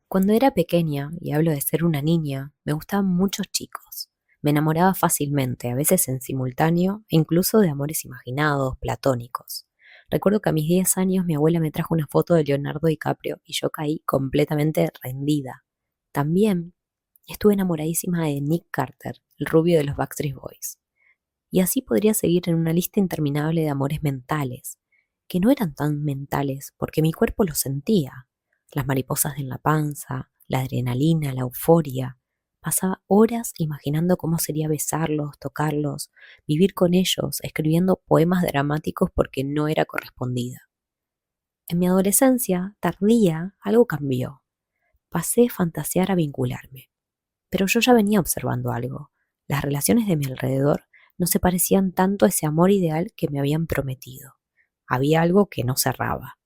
Cuando era pequeña, y hablo de ser una niña, me gustaban muchos chicos. Me enamoraba fácilmente, a veces en simultáneo, e incluso de amores imaginados, platónicos. Recuerdo que a mis 10 años mi abuela me trajo una foto de Leonardo DiCaprio y yo caí completamente rendida. También estuve enamoradísima de Nick Carter, el rubio de los Backstreet Boys. Y así podría seguir en una lista interminable de amores mentales, que no eran tan mentales porque mi cuerpo lo sentía. Las mariposas en la panza, la adrenalina, la euforia. Pasaba horas imaginando cómo sería besarlos, tocarlos, vivir con ellos, escribiendo poemas dramáticos porque no era correspondida. En mi adolescencia, tardía, algo cambió. Pasé de fantasear a vincularme. Pero yo ya venía observando algo. Las relaciones de mi alrededor no se parecían tanto a ese amor ideal que me habían prometido. Había algo que no cerraba,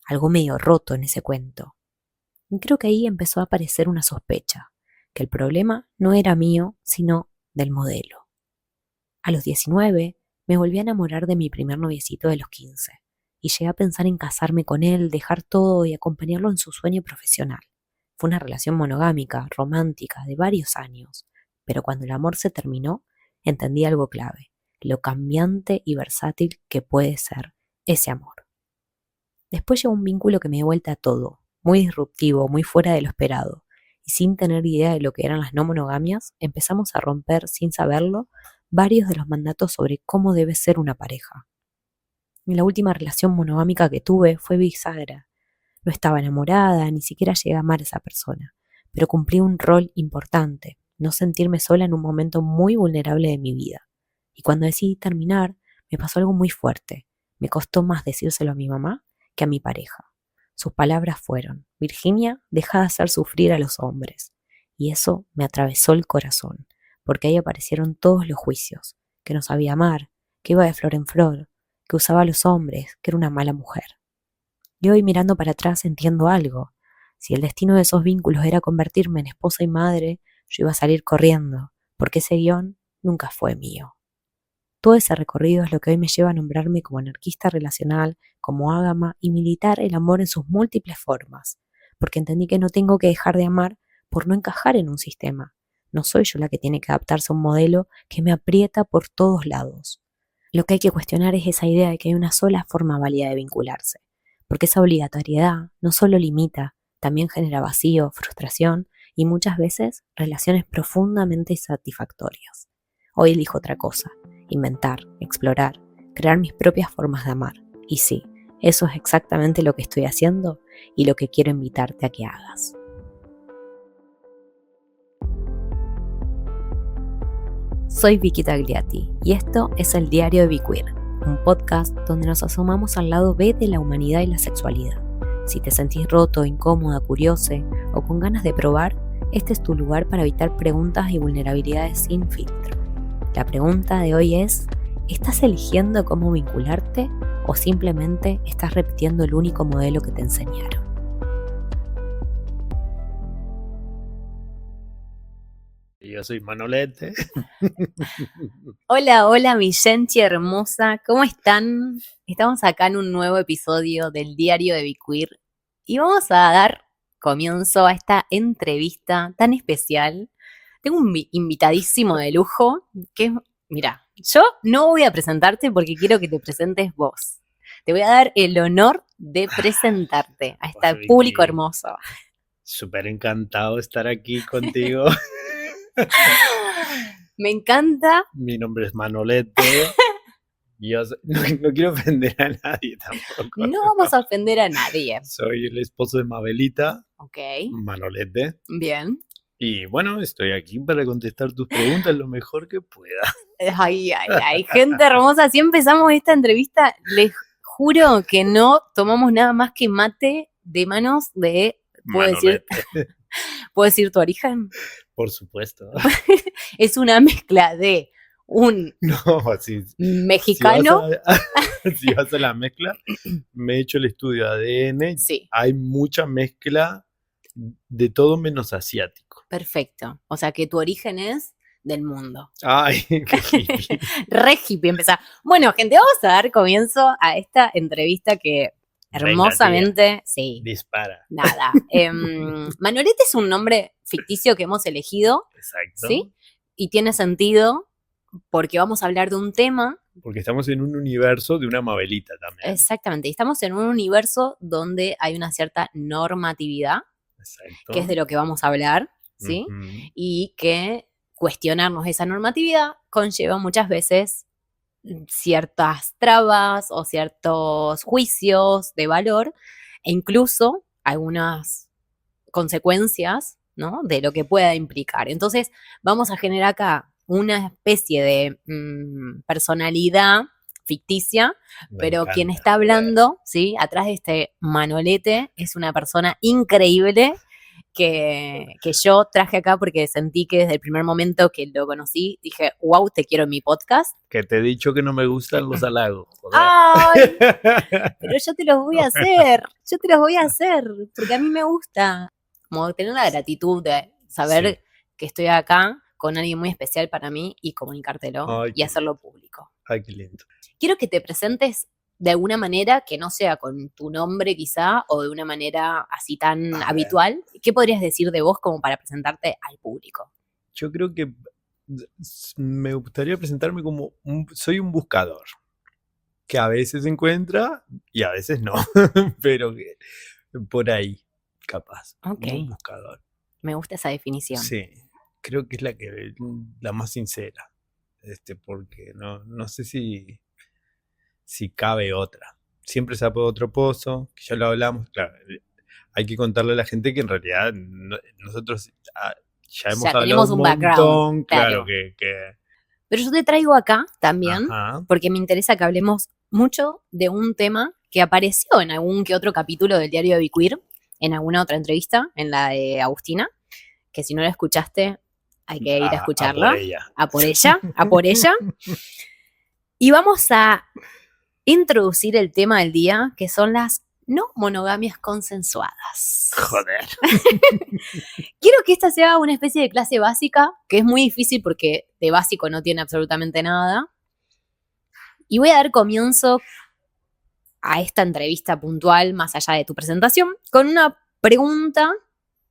algo medio roto en ese cuento. Y creo que ahí empezó a aparecer una sospecha, que el problema no era mío, sino del modelo. A los 19 me volví a enamorar de mi primer noviecito de los 15 y llegué a pensar en casarme con él, dejar todo y acompañarlo en su sueño profesional. Fue una relación monogámica, romántica, de varios años, pero cuando el amor se terminó, entendí algo clave, lo cambiante y versátil que puede ser ese amor. Después llegó un vínculo que me dio vuelta a todo, muy disruptivo, muy fuera de lo esperado, y sin tener idea de lo que eran las no monogamias, empezamos a romper, sin saberlo, varios de los mandatos sobre cómo debe ser una pareja. Y la última relación monogámica que tuve fue bisagra. No estaba enamorada, ni siquiera llegué a amar a esa persona, pero cumplí un rol importante, no sentirme sola en un momento muy vulnerable de mi vida. Y cuando decidí terminar, me pasó algo muy fuerte. Me costó más decírselo a mi mamá que a mi pareja. Sus palabras fueron: Virginia, deja de hacer sufrir a los hombres. Y eso me atravesó el corazón, porque ahí aparecieron todos los juicios, que no sabía amar, que iba de flor en flor, que usaba a los hombres, que era una mala mujer. Y hoy mirando para atrás entiendo algo. Si el destino de esos vínculos era convertirme en esposa y madre, yo iba a salir corriendo, porque ese guión nunca fue mío. Todo ese recorrido es lo que hoy me lleva a nombrarme como anarquista relacional, como ágama y militar el amor en sus múltiples formas, porque entendí que no tengo que dejar de amar por no encajar en un sistema. No soy yo la que tiene que adaptarse a un modelo que me aprieta por todos lados. Lo que hay que cuestionar es esa idea de que hay una sola forma válida de vincularse, porque esa obligatoriedad no solo limita, también genera vacío, frustración y muchas veces relaciones profundamente insatisfactorias. Hoy elijo otra cosa: inventar, explorar, crear mis propias formas de amar. Y sí, eso es exactamente lo que estoy haciendo y lo que quiero invitarte a que hagas. Soy Vicky Tagliati y esto es el Diario de Biqueer, un podcast donde nos asomamos al lado B de la humanidad y la sexualidad. Si te sentís roto, incómoda, curiosa o con ganas de probar, este es tu lugar para evitar preguntas y vulnerabilidades sin filtro. La pregunta de hoy es: ¿estás eligiendo cómo vincularte o simplemente estás repitiendo el único modelo que te enseñaron? Yo soy Manolete. Hola, hola mi gente hermosa, ¿cómo están? Estamos acá en un nuevo episodio del Diario de Biqueer y vamos a dar comienzo a esta entrevista tan especial. Tengo un invitadísimo de lujo que es, mira, yo no voy a presentarte porque quiero que te presentes vos. Te voy a dar el honor de presentarte a este Vicky, público hermoso. súper encantado de estar aquí contigo. Me encanta. Mi nombre es Manolete. Yo no quiero ofender a nadie tampoco. No vamos a ofender a nadie. Soy el esposo de Mabelita. Ok. Manolete. Bien. Y bueno, estoy aquí para contestar tus preguntas lo mejor que pueda. Ay, gente hermosa, así empezamos esta entrevista. Les juro que no tomamos nada más que mate de manos de... Manolete. ¿Puedo decir tu origen? Por supuesto. Es una mezcla de un mexicano. Si vas a la mezcla, me he hecho el estudio de ADN. Sí. Hay mucha mezcla de todo menos asiático. Perfecto. O sea que tu origen es del mundo. Ay, qué hippie. Re hippie empezar. Bueno, gente, vamos a dar comienzo a esta entrevista que Venga, tía, hermosamente, sí, dispara. nada. Manolete es un nombre ficticio que hemos elegido, Exacto. ¿sí? Y tiene sentido porque vamos a hablar de un tema, Porque estamos en un universo de una Mabelita también. exactamente, y estamos en un universo donde hay una cierta normatividad, que es Exacto. de lo que vamos a hablar, ¿sí? Ujú. Y que cuestionarnos esa normatividad conlleva muchas veces ciertas trabas o ciertos juicios de valor e incluso algunas consecuencias, ¿no? De lo que pueda implicar. Entonces, vamos a generar acá una especie de personalidad ficticia, Me pero quien encanta está joder. hablando, ¿sí? Atrás de este Manolete es una persona increíble que yo traje acá porque sentí que desde el primer momento que lo conocí, dije, wow, te quiero en mi podcast. Que te he dicho que no me gustan los halagos, joder. ¡Ay! Pero yo te los voy a hacer, yo te los voy a hacer, porque a mí me gusta como tener la gratitud de Sí. saber que estoy acá con alguien muy especial para mí y comunicártelo Ay, y qué hacerlo lindo. público. Ay, qué lindo. Quiero que te presentes de alguna manera que no sea con tu nombre quizá o de una manera así tan A ver, habitual. ¿Qué podrías decir de vos como para presentarte al público? yo creo que me gustaría presentarme como soy un buscador, que a veces encuentra y a veces no, pero que por ahí, capaz, Ok, como un buscador. me gusta esa definición. Sí, creo que es la más sincera, porque no sé si cabe otra. Siempre se por otro pozo, que ya lo hablamos, claro. Hay que contarle a la gente que en realidad nosotros ya hemos Ya hablado tenemos un un background, montón, claro claro. que Pero yo te traigo acá también, ajá, porque me interesa que hablemos mucho de un tema que apareció en algún que otro capítulo del diario de Biqueer, en alguna otra entrevista, en la de Agustina, que si no la escuchaste, hay que ir a a por escucharla, ella. a por ella, a por ella. Y vamos a introducir el tema del día, que son las no monogamias consensuadas. Joder. Quiero que esta sea una especie de clase básica, que es muy difícil porque de básico no tiene absolutamente nada. Y voy a dar comienzo a esta entrevista puntual, más allá de tu presentación, con una pregunta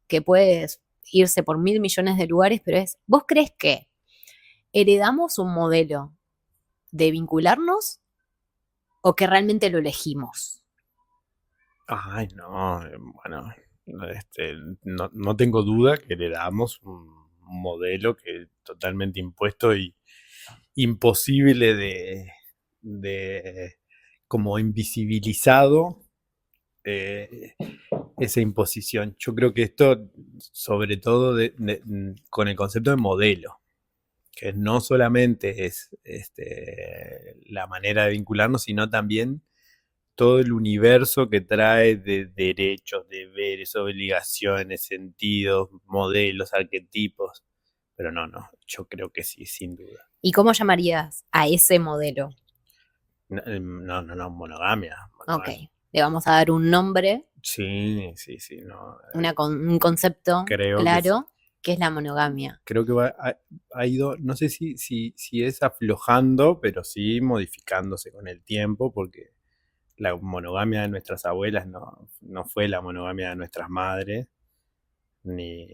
que puede irse por 1.000 millones de lugares, pero es, ¿vos crees que heredamos un modelo de vincularnos o que realmente lo elegimos? Ay, no, bueno, no tengo duda que le damos un modelo que es totalmente impuesto y imposible de como invisibilizado eh, esa imposición. Yo creo que esto, sobre todo con el concepto de modelo, que no solamente es la manera de vincularnos, sino también todo el universo que trae de derechos, deberes, obligaciones, sentidos, modelos, arquetipos. Pero no, yo creo que sí, sin duda. ¿Y cómo llamarías a ese modelo? No, monogamia, Ok, monogamia. le vamos a dar un nombre, Sí, no, un concepto creo que sí. claro, que es la monogamia. Creo que ha ido, no sé si es aflojando, pero sí modificándose con el tiempo, porque la monogamia de nuestras abuelas no fue la monogamia de nuestras madres, ni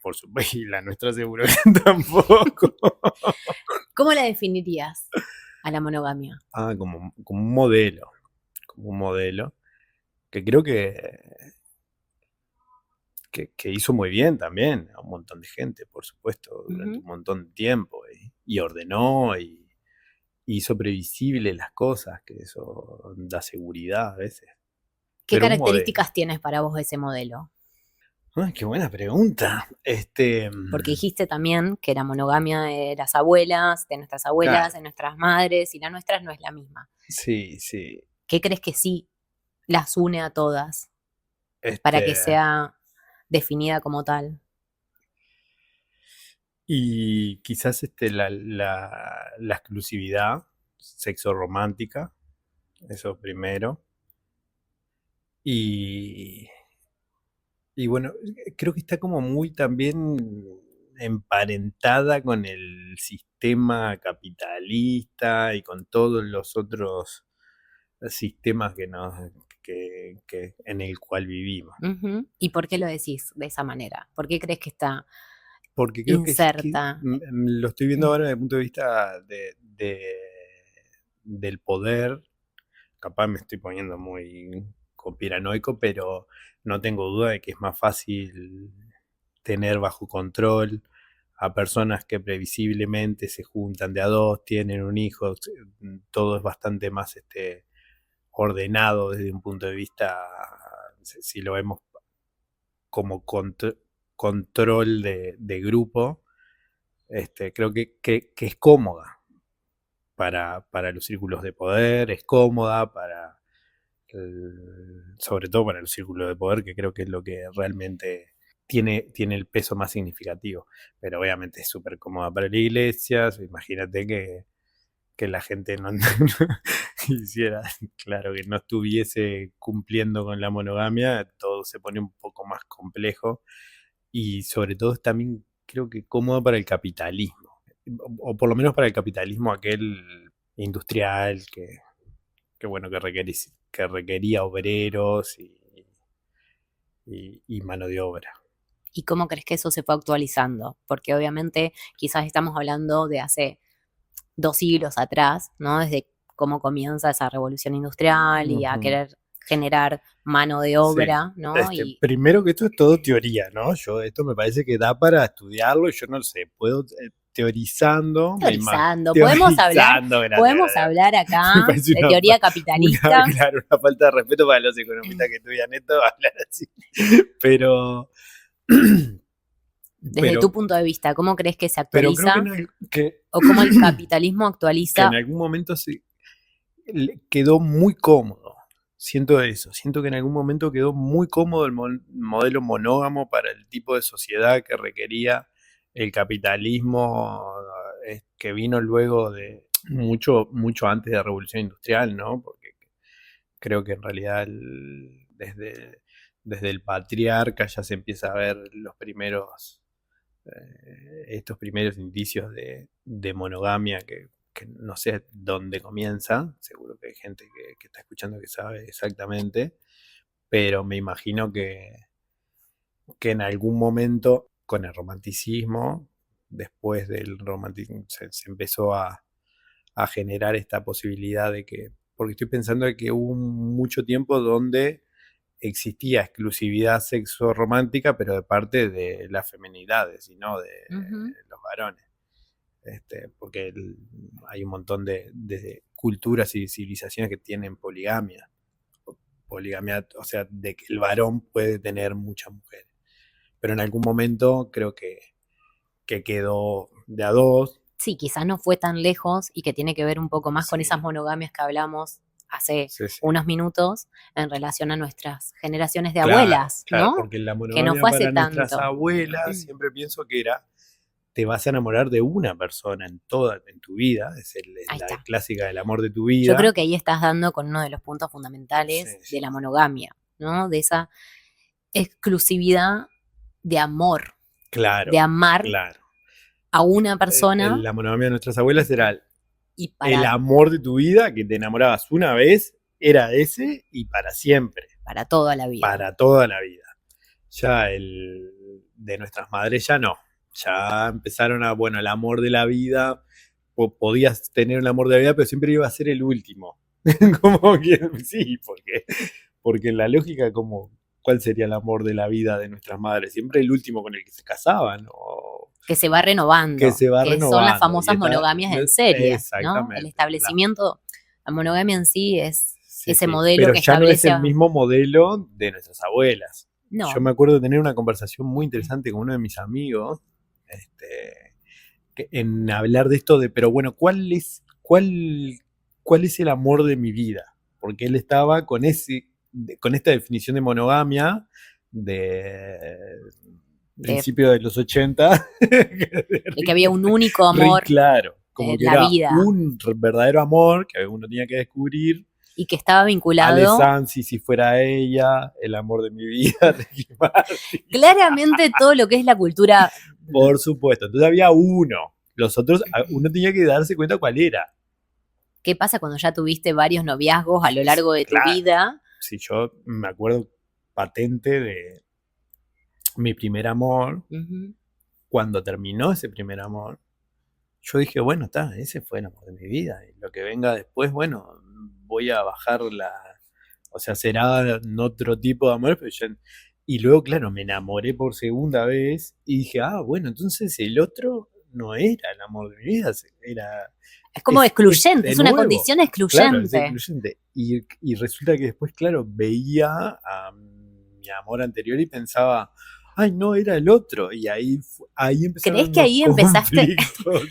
por supuesto, y la nuestra seguro que tampoco. ¿Cómo la definirías a la monogamia? Como un modelo, que creo que hizo muy bien también a un montón de gente, por supuesto, durante Ujú. un montón de tiempo, y ordenó y hizo previsible las cosas, que eso da seguridad a veces. ¿Qué Pero un modelo. características tienes para vos de ese modelo? Ay, qué buena pregunta. Porque dijiste también que la monogamia de las abuelas, Claro, de nuestras madres y la nuestra no es la misma. sí. ¿Qué crees que sí las une a todas para que Este, sea definida como tal? y quizás la exclusividad sexo romántica, eso primero. Y, y bueno, creo que está como muy también emparentada con el sistema capitalista y con todos los otros sistemas en el cual vivimos. Ujú. ¿Y por qué lo decís de esa manera? ¿Por qué crees que está Porque creo que inserta? lo estoy viendo ahora desde el punto de vista del poder. Capaz me estoy poniendo muy conspiranoico, pero no tengo duda de que es más fácil tener bajo control a personas que previsiblemente se juntan de a dos, tienen un hijo, todo es bastante más ordenado desde un punto de vista, si lo vemos como control de grupo, creo que es cómoda para los círculos de poder, es cómoda sobre todo para los círculos de poder, que creo que es lo que realmente tiene el peso más significativo. Pero obviamente es súper cómoda para la iglesia. Imagínate que la gente no hiciera, claro, que no estuviese cumpliendo con la monogamia, todo se pone un poco más complejo. Y sobre todo también creo que cómodo para el capitalismo, o por lo menos para el capitalismo aquel industrial que bueno, que requería obreros y mano de obra. ¿Y cómo crees que eso se fue actualizando? Porque obviamente quizás estamos hablando de hace 2 siglos atrás, ¿no? Desde cómo comienza esa revolución industrial y a querer generar mano de obra, sí. ¿no? Primero que esto es todo teoría, ¿no? Esto me parece que da para estudiarlo y yo no sé, puedo teorizando. Podemos hablar acá de teoría capitalista. Claro, una falta de respeto para los economistas que estudian esto, hablar así. Pero desde tu punto de vista, ¿cómo crees que se actualiza? O cómo el capitalismo actualiza. Que en algún momento quedó muy cómodo. Siento eso. Siento que en algún momento quedó muy cómodo el modelo monógamo para el tipo de sociedad que requería el capitalismo, que vino luego de mucho antes de la Revolución Industrial, ¿no? Porque creo que en realidad desde el patriarca ya se empieza a ver estos primeros indicios de monogamia que no sé dónde comienza. Seguro que hay gente que está escuchando que sabe exactamente, pero me imagino que en algún momento con el romanticismo, después del romanticismo, se empezó a generar esta posibilidad de que, porque estoy pensando que hubo mucho tiempo donde existía exclusividad sexo romántica, pero de parte de las feminidades y no de los varones. Porque hay un montón de culturas y civilizaciones que tienen poligamia. Poligamia, o sea, de que el varón puede tener muchas mujeres. Pero en algún momento creo que quedó de a dos. Sí, quizás no fue tan lejos y que tiene que ver un poco más con esas monogamias que hablamos hace unos minutos en relación a nuestras generaciones de abuelas, ¿no? Porque la monogamia que no fue hace para nuestras abuelas, siempre pienso que era, te vas a enamorar de una persona en tu vida, es la clásica del amor de tu vida. Yo creo que ahí estás dando con uno de los puntos fundamentales de la monogamia, ¿no? De esa exclusividad de amor. Claro. De amar a una persona. La monogamia de nuestras abuelas era el amor de tu vida, que te enamorabas una vez, era ese y para siempre. Para toda la vida. Para toda la vida. Ya el de nuestras madres ya no. Ya empezaron el amor de la vida, podías tener el amor de la vida, pero siempre iba a ser el último. Como que sí, porque la lógica, ¿cuál sería el amor de la vida de nuestras madres? Siempre el último con el que se casaban, que se va renovando. Que son las famosas monogamias en serie, ¿no? El establecimiento, la monogamia en sí es ese modelo pero que ya establece. No es el mismo modelo de nuestras abuelas. No. Yo me acuerdo de tener una conversación muy interesante con uno de mis amigos, en hablar de esto pero bueno, ¿cuál es el amor de mi vida? Porque él estaba con esta definición de monogamia de principio de los 80. De que había un único amor. Claro, como que era vida. Un verdadero amor que uno tenía que descubrir. Y que estaba vinculado. Ale Sansi, si fuera ella, el amor de mi vida. Claramente todo lo que es la cultura. Por supuesto. Entonces había uno. Los otros, uno tenía que darse cuenta cuál era. ¿Qué pasa cuando ya tuviste varios noviazgos a lo largo de tu vida? si yo me acuerdo patente de mi primer amor, Ujú. cuando terminó ese primer amor, yo dije, bueno, está, ese fue el amor de mi vida. Y lo que venga después, bueno, voy a bajar la. O sea, será otro tipo de amor, pero yo. Y luego, claro, me enamoré por segunda vez y dije, bueno, entonces el otro no era el amor de mi vida, era. Es como Es excluyente, de es una nuevo. condición Claro, es excluyente. excluyente. Y resulta que después, claro, veía a mi amor anterior y pensaba, ay, no, era el otro. Y ahí ¿Crees empezaron que los ahí empezaste, conflictos.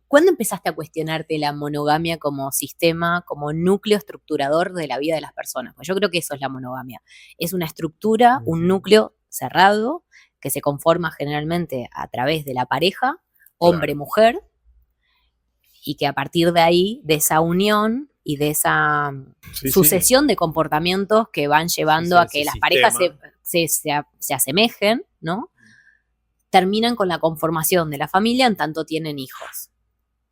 cuándo empezaste a cuestionarte la monogamia como sistema, como núcleo estructurador de la vida de las personas? Pues yo creo que eso es la monogamia. Es una estructura, un Ujú. núcleo cerrado que se conforma generalmente a través de la pareja, Claro, hombre-mujer, y que a partir de ahí, de esa unión y de esa sí, sí, sucesión de comportamientos que van sí, llevando sí, a ese que las parejas sistema. se asemejen, ¿no? Terminan con la conformación de la familia en tanto tienen hijos,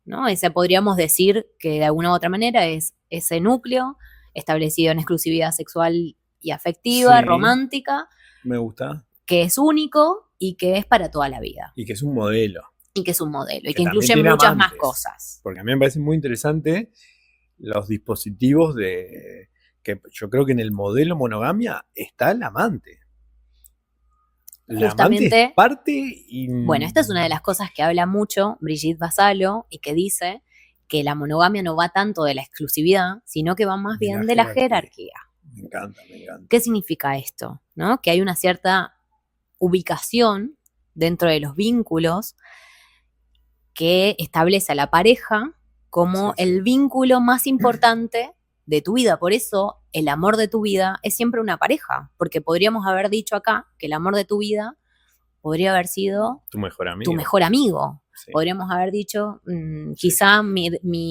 ¿no? Ese podríamos decir que de alguna u otra manera es ese núcleo establecido en exclusividad sexual y afectiva, Sí, romántica, me gusta. que es único y que es para toda la vida, Y que es un modelo, y que es un modelo, y que que también incluye tiene muchas más amantes. cosas. Porque a mí me parece muy interesante los dispositivos de. Que yo creo que en el modelo monogamia está el amante. La amante es Justamente, parte bueno, esta es una de las cosas que habla mucho Brigitte Vassallo y que dice que la monogamia no va tanto de la exclusividad, sino que va más de la bien de la jerarquía. jerarquía. Me encanta, me encanta. ¿Qué significa esto? ¿No? Que hay una cierta ubicación dentro de los vínculos que establece a la pareja como Sí, el sí. vínculo más importante de tu vida. Por eso el amor de tu vida es siempre una pareja, porque podríamos haber dicho acá que el amor de tu vida podría haber sido Tu mejor tu amigo. mejor amigo. Sí, Podríamos haber dicho, sí, sí, quizá sí. mi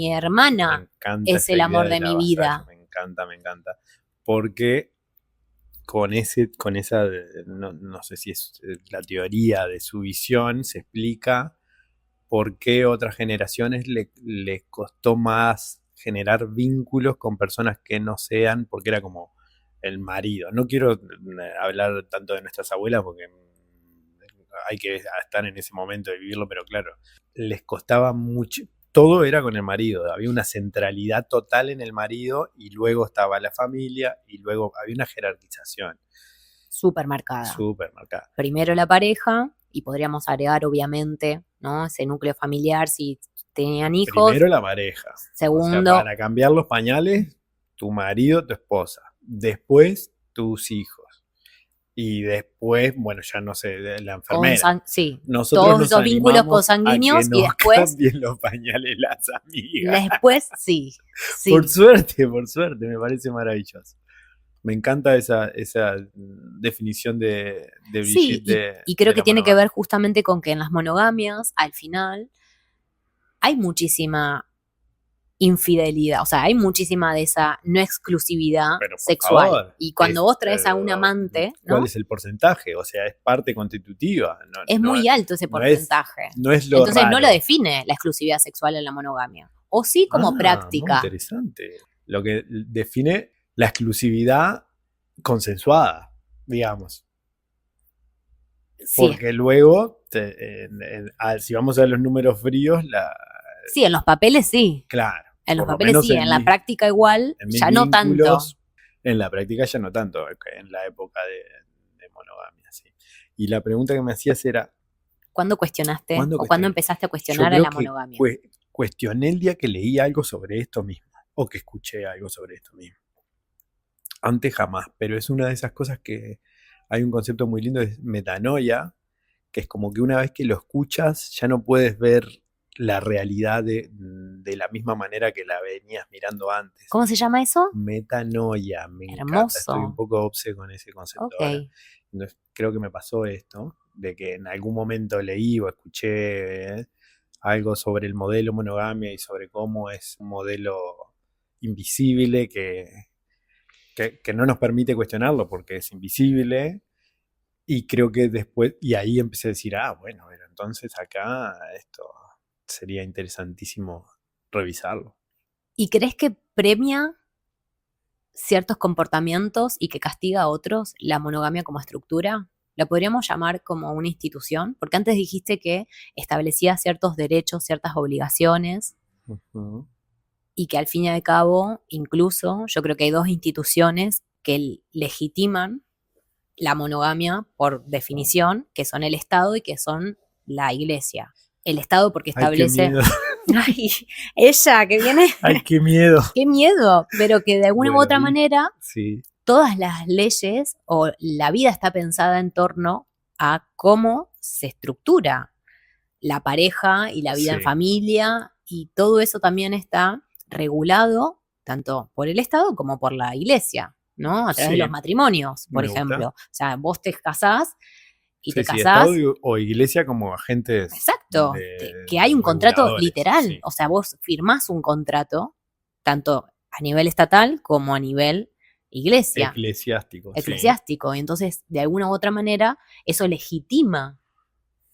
Me hermana encanta es esa el idea amor de de la mi vasalla, vida. me encanta, me encanta. Porque con esa, no, no sé si es la teoría de su visión, se explica por qué otras generaciones les costó más generar vínculos con personas que no sean, porque era como el marido. No quiero hablar tanto de nuestras abuelas porque hay que estar en ese momento de vivirlo, pero claro, les costaba mucho. Todo era con el marido, había una centralidad total en el marido y luego estaba la familia y luego había una jerarquización Súper marcada. súper marcada. Primero la pareja, y podríamos agregar, obviamente, ¿no? Ese núcleo familiar si tenían hijos. Primero la pareja, o sea, Segundo, para cambiar los pañales, tu marido, tu esposa, después tus hijos y después, bueno, ya no sé, la enfermera. sí, Nosotros todos nos esos vínculos animamos a que consanguíneos y nos después, cambien los pañales las amigas. después sí, Por sí. por suerte, me parece maravilloso. Me encanta esa definición de Sí, Brigitte y creo de que la tiene que ver monogamia. justamente con que en las monogamias, al final, hay muchísima infidelidad, o sea, hay muchísima de esa no exclusividad Pero por sexual. favor, Y cuando vos traes a un amante, ¿cuál ¿no? es el porcentaje? O sea, es parte constitutiva, Es muy alto ese no es, porcentaje. no es lo Entonces no lo raro. define la exclusividad sexual en la monogamia. O sí como Muy práctica. interesante. Lo que define la exclusividad consensuada, digamos. Sí, Porque luego, si vamos a los números fríos, sí, en los papeles sí. claro, En los por lo papeles menos sí, en la práctica igual, en mis ya no tanto. vínculos, en la práctica ya no tanto, en la época de monogamia, sí. Y la pregunta que me hacías era, ¿Cuándo cuestionaste ¿cuándo o cuándo cuestioné? empezaste a Yo cuestionar a creo la que monogamia? cuestioné el día que leí algo sobre esto mismo, o que escuché algo sobre esto mismo. Antes jamás, pero es una de esas cosas que hay un concepto muy lindo de metanoia, que es como que una vez que lo escuchas ya no puedes ver la realidad de la misma manera que la venías mirando antes. ¿Cómo se llama eso? Metanoia, me encanta, estoy un Hermoso. poco obse con ese concepto Ok. ahora. Entonces, creo que me pasó esto, de que en algún momento leí o escuché algo sobre el modelo monogamia y sobre cómo es un modelo invisible que no nos permite cuestionarlo porque es invisible. Y creo que después, y ahí empecé a decir, bueno, pero entonces acá esto sería interesantísimo revisarlo. ¿Y crees que premia ciertos comportamientos y que castiga a otros, la monogamia como estructura? ¿La podríamos llamar como una institución? Porque antes dijiste que establecía ciertos derechos, ciertas obligaciones, Ujú. y que al fin y al cabo, incluso, yo creo que hay dos instituciones que legitiman la monogamia por definición, que son el Estado y que son la Iglesia. El Estado porque Ay, qué establece... miedo. Ay, ella que viene... Ay, qué miedo. ¡Qué miedo! Pero que de alguna u Bueno, otra manera sí, todas las leyes o la vida está pensada en torno a cómo se estructura la pareja y la vida en sí, familia, y todo eso también está regulado tanto por el Estado como por la Iglesia, ¿no? A través de los sí, matrimonios, por me ejemplo. gusta. O sea, vos te casás y te Sí, Estado casás. o Iglesia como agentes Exacto, que hay un contrato reguladores. literal, Sí. o sea, vos firmás un contrato, tanto a nivel estatal como a nivel iglesia, Eclesiástico, sí, eclesiástico, y entonces, de alguna u otra manera, eso legitima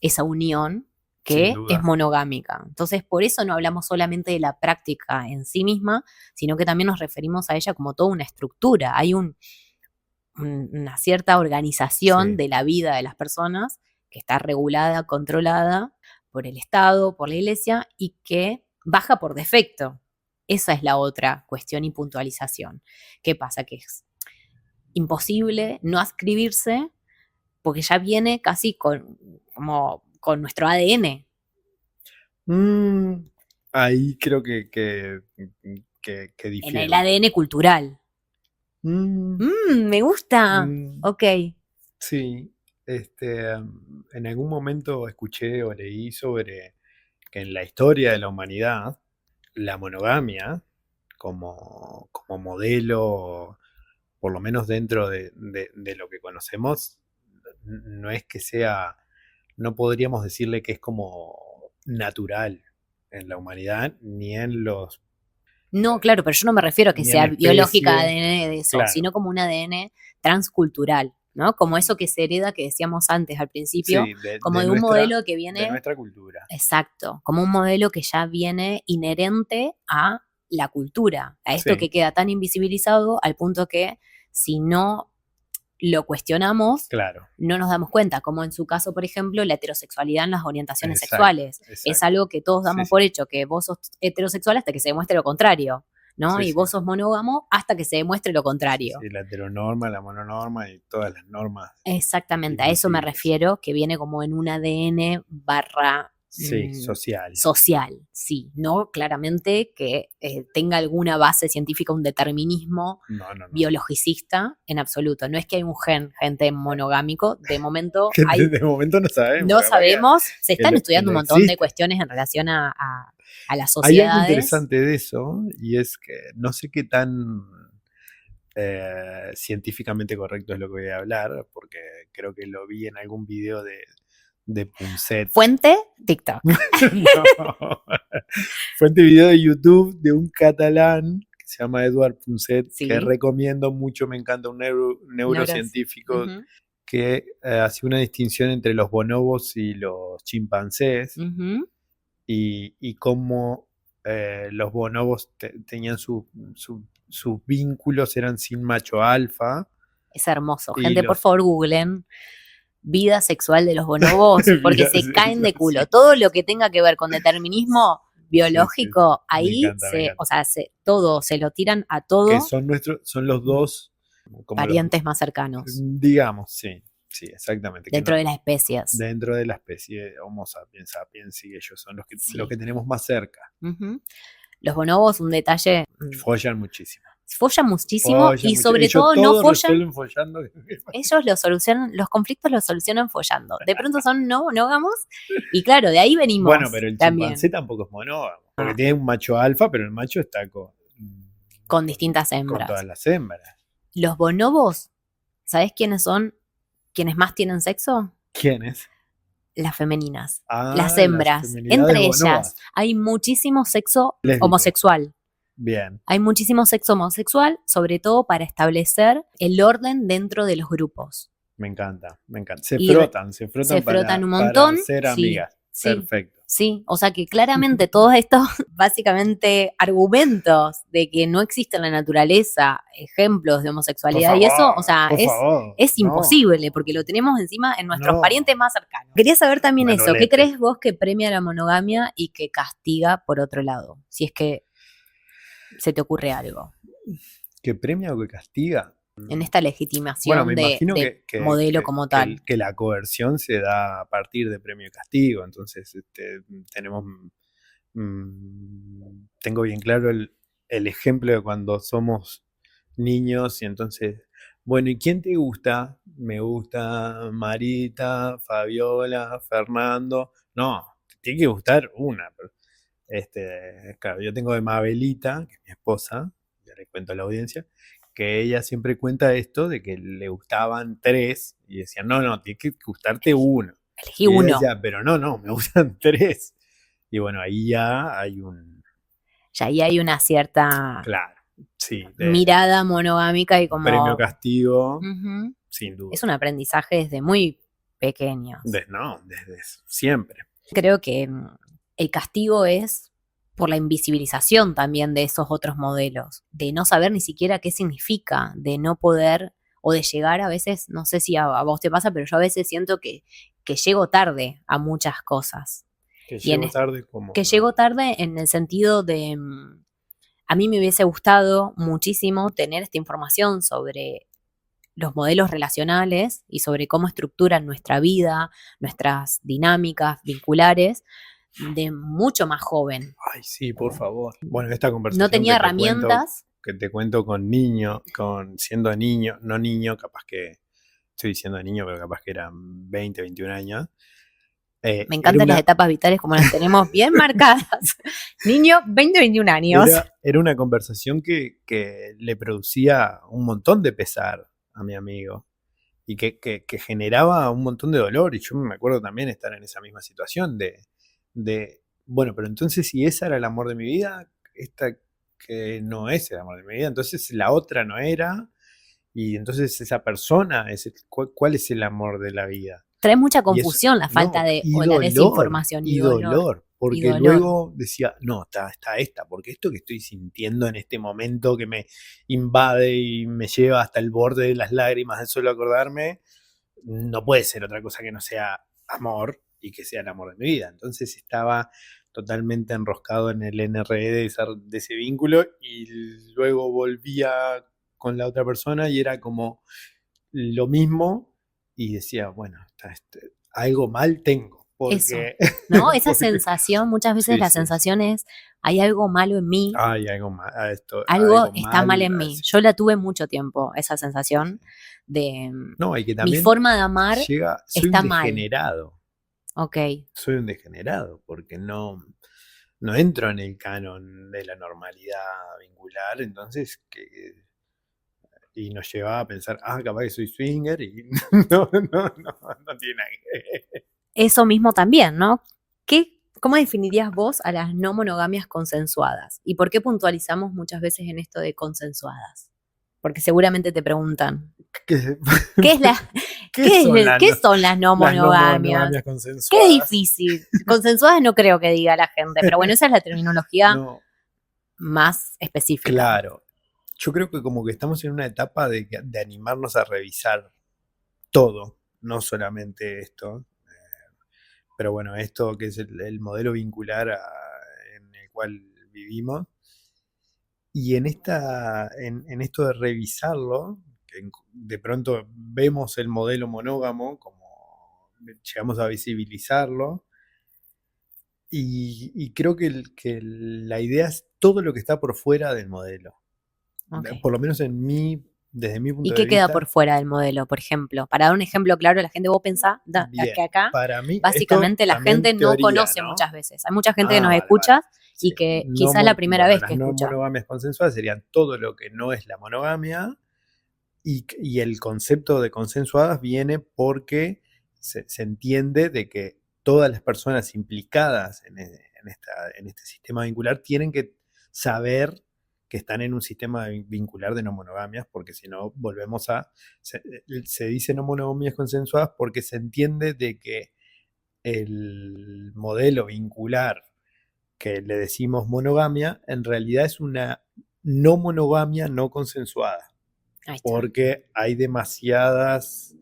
esa unión sin que es duda. monogámica. Entonces, por eso no hablamos solamente de la práctica en sí misma, sino que también nos referimos a ella como toda una estructura. Hay una cierta organización Sí, de la vida de las personas que está regulada, controlada por el Estado, por la Iglesia, y que baja por defecto. Esa es la otra cuestión y puntualización. ¿Qué pasa? Que es imposible no adscribirse porque ya viene casi como con nuestro ADN. Mm, ahí creo que En el difiero. ADN cultural. Mm, Me gusta. mm, Ok. sí, en algún momento escuché o leí sobre que en la historia de la humanidad, la monogamia como modelo, por lo menos dentro de lo que conocemos, no es que sea, no podríamos decirle que es como natural en la humanidad, ni en los, No, claro, pero yo no me refiero a que ni en sea biológica especie, ADN de eso, claro, sino como un ADN transcultural, ¿no? Como eso que se hereda que decíamos antes al principio, sí, como de un modelo que de viene, nuestra cultura. exacto, como un modelo que ya viene inherente a la cultura, a esto Sí, que queda tan invisibilizado al punto que si no lo cuestionamos, claro, no nos damos cuenta, como en su caso, por ejemplo, la heterosexualidad en las orientaciones exacto, sexuales. Es exacto. algo que todos Sí, damos por sí. hecho, que vos sos heterosexual hasta que se demuestre lo contrario, ¿no? Sí, Y sí. vos sos monógamo hasta que se demuestre lo Sí, contrario. sí, la heteronorma, la mononorma y todas las normas Exactamente, a eso me invisibles. refiero, que viene como en un ADN barra Sí, social. social, sí, no claramente que tenga alguna base científica, un determinismo No, no, no. biologicista en absoluto. No es que hay un gente monogámico, de momento Que hay, de momento no sabemos, no capaz sabemos, se que están que estudiando un lo montón de existe. cuestiones en relación a las Hay algo sociedades. interesante de eso, y es que no sé qué tan científicamente correcto es lo que voy a hablar, porque creo que lo vi en algún video de Punset. Fuente, TikTok. No. Fuente video de YouTube de un catalán que se llama Eduard Punset, que Sí, recomiendo mucho, me encanta, un neuras. neurocientífico Ujú, que hacía una distinción entre los bonobos y los chimpancés ujú. y cómo los bonobos tenían sus vínculos, eran sin macho alfa Es hermoso. y Gente, por los... favor, googlen vida sexual de los bonobos, porque Mira, se sí, caen de sí, culo. Todo lo que tenga que ver con determinismo sí, sí, sí. biológico, Me ahí encanta, me encanta. o sea, todo, se lo tiran a Que todo son son los dos, como los, parientes más cercanos digamos, sí, sí, exactamente, que dentro no, de las especies. dentro de la especie Homo sapiens sapiens, y ellos son los Sí. que tenemos más cerca. Ujú. Los bonobos, un detalle, Follan muchísimo. follan muchísimo Follan y mucho. sobre Ellos todo no todo follan. resuelven follando. Ellos lo solucionan, los conflictos los solucionan follando. De pronto son no monógamos y claro, de ahí venimos Bueno, pero el chimpancé también tampoco es monógamo, porque tiene un macho alfa, pero el macho está con distintas con todas hembras. las hembras. Los bonobos, ¿sabés quiénes son quienes más tienen sexo? ¿Quiénes? Las femeninas, las Ah, las hembras. feminidades Entre ellas bonobas. hay muchísimo sexo Lésbico. homosexual. Bien, Hay muchísimo sexo homosexual, sobre todo para establecer el orden dentro de los grupos. me encanta, me encanta. Y Se se frotan frotan un para montón, ser sí, amigas. sí, Perfecto. Sí, o sea que claramente todos estos básicamente argumentos de que no existe en la naturaleza ejemplos de homosexualidad y eso, o sea, Por favor, es no, imposible porque lo tenemos encima en nuestros no, parientes más cercanos. Quería saber también eso, ¿qué Manolete. crees vos que premia la monogamia y que castiga por otro lado? Si es que se te ocurre algo ¿Que premia o que castiga? en esta Bueno, me legitimación imagino de que, que, modelo que, como que tal. el- que la coerción se da a partir de premio y castigo. Entonces, tenemos, tengo bien claro el ejemplo de cuando somos niños y entonces, bueno, ¿y quién te gusta? Me gusta Marita, Fabiola, Fernando. No, te tiene que gustar una. Claro, yo tengo de Mabelita, que es mi esposa, ya le cuento a la audiencia, que ella siempre cuenta esto de que le gustaban tres y decían, no, no, tiene que gustarte uno. Elegí Y ella uno. decía, pero no, no, me gustan tres. Y bueno, ahí ya hay un, Ya ahí hay una cierta claro, sí, mirada monogámica y premio como castigo, ujú, sin es duda. un aprendizaje desde muy pequeños. No, desde siempre. Creo que el castigo es por la invisibilización también de esos otros modelos, de no saber ni siquiera qué significa, de no poder o de llegar a veces, no sé si a vos te pasa, pero yo a veces siento que llego tarde a muchas cosas. Que Y en llego tarde como que no. llego tarde en el sentido de, a mí me hubiese gustado muchísimo tener esta información sobre los modelos relacionales y sobre cómo estructuran nuestra vida, nuestras dinámicas vinculares de mucho más joven. Ay, sí, por favor. Bueno, esta No conversación tenía herramientas. que te cuento con niño, con siendo niño, no niño, capaz que estoy diciendo niño, pero capaz que eran 20, 21 años. Me Era encantan las una, etapas vitales como las tenemos bien marcadas. Niño, 20, 21 años. era una conversación que le producía un montón de pesar a mi amigo y que generaba un montón de dolor. Y yo me acuerdo también estar en esa misma situación bueno, pero entonces si esa era el amor de mi vida, esta que no es el amor de mi vida, entonces la otra no era, y entonces esa persona, ¿cuál es el amor de la vida? Trae mucha Y eso, confusión la falta no, de o la desinformación y dolor, y porque dolor. luego decía, no, está esta, porque esto que estoy sintiendo en este momento que me invade y me lleva hasta el borde de las lágrimas de solo acordarme, no puede ser otra cosa que no sea amor y que sea el amor de mi vida. Entonces estaba totalmente enroscado en el NRE de ese vínculo y luego volvía con la otra persona y era como lo mismo y decía, bueno, algo mal tengo, Eso, porque, ¿no? Esa porque sensación, muchas veces sí, la sí, sí. sensación es, hay algo malo en mí, Hay algo mal, algo algo está mal mal, en mí. sí, Yo la tuve mucho tiempo, esa sí, sí. sensación de No, y que mi también forma de amar soy un está mal. degenerado, Ok, soy un degenerado, porque no entro en el canon de la normalidad vincular, entonces, y nos llevaba a pensar, capaz que soy swinger, y no tiene nada que ver. eso mismo también, ¿no? ¿Cómo definirías vos a las no monogamias consensuadas? ¿Y por qué puntualizamos muchas veces en esto de consensuadas? Porque seguramente te preguntan, ¿Qué, ¿qué es la, qué son qué son las no las no monogamias? monogamias Qué consensuadas? difícil. Consensuadas no creo que diga la gente, pero bueno, esa es la terminología No, más específica. claro. Yo creo que como que estamos en una etapa de animarnos a revisar todo, no solamente esto. Pero bueno, esto que es el modelo vincular en el cual vivimos. Y en esto de revisarlo, que de pronto vemos el modelo monógamo, como llegamos a visibilizarlo, y creo que la idea es todo lo que está por fuera del modelo. Ok. Por lo menos desde mi ¿Y punto de qué queda por vista, fuera del modelo, por ejemplo? Para dar un ejemplo claro a la gente, vos pensás bien. que acá Para mí, esto básicamente la gente también no teoría, conoce ¿no? muchas veces. Hay mucha gente que nos Vale, vale. escucha y Sí. que quizás es la primera Bueno, vez que las no escucha. monogamias consensuadas serían todo lo que no es la monogamia y el concepto de consensuadas viene porque se entiende de que todas las personas implicadas en este sistema vincular tienen que saber que están en un sistema vincular de no monogamias, porque si no volvemos se dice no monogamias consensuadas porque se entiende de que el modelo vincular que le decimos monogamia, en realidad es una no monogamia no consensuada, Ahí está. porque hay demasiadas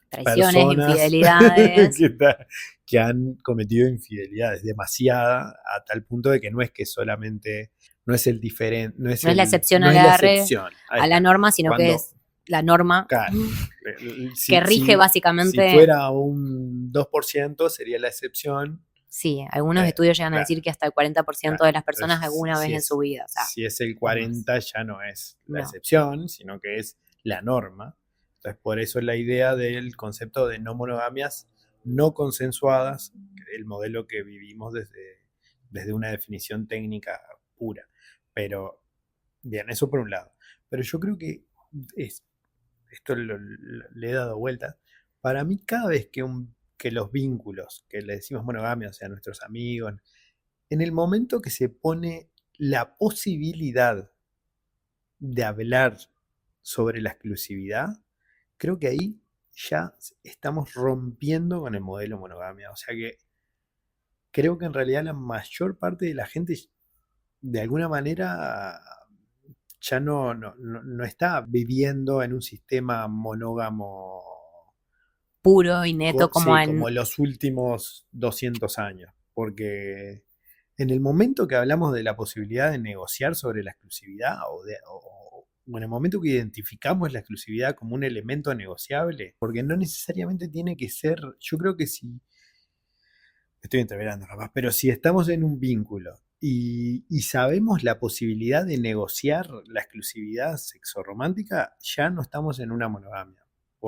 Traiciones, personas infidelidades. que han cometido infidelidades, demasiada, a tal punto de que no es que solamente, no es el diferente, no es No es la excepción no a es la la, excepción. Ahí a la está. norma, sino que Cuando, es la norma claro, que rige si básicamente. fuera un 2% sería la excepción. Sí, algunos estudios llegan a Claro, decir que hasta el 40% claro. de las personas Entonces, alguna vez en su vida. O sea, si es el es más. 40 ya no es la No. excepción, sino que es la norma. Entonces, por eso la idea del concepto de no monogamias no consensuadas, el modelo que vivimos desde una definición técnica pura. Pero, bien, eso por un lado. Pero yo creo que esto le he dado vuelta. Para mí, cada vez que los vínculos, que le decimos monogamia, o sea, nuestros amigos, en el momento que se pone la posibilidad de hablar sobre la exclusividad, creo que ahí ya estamos rompiendo con el modelo monogamia. O sea que creo que en realidad la mayor parte de la gente, de alguna manera, ya no está viviendo en un sistema monógamo, Puro y neto como sí, en... como en los últimos 200 años. Porque en el momento que hablamos de la posibilidad de negociar sobre la exclusividad o en el momento que identificamos la exclusividad como un elemento negociable, porque no necesariamente tiene que ser, yo creo que si, estoy entreverando capaz, pero si estamos en un vínculo y sabemos la posibilidad de negociar la exclusividad sexorromántica, ya no estamos en una monogamia,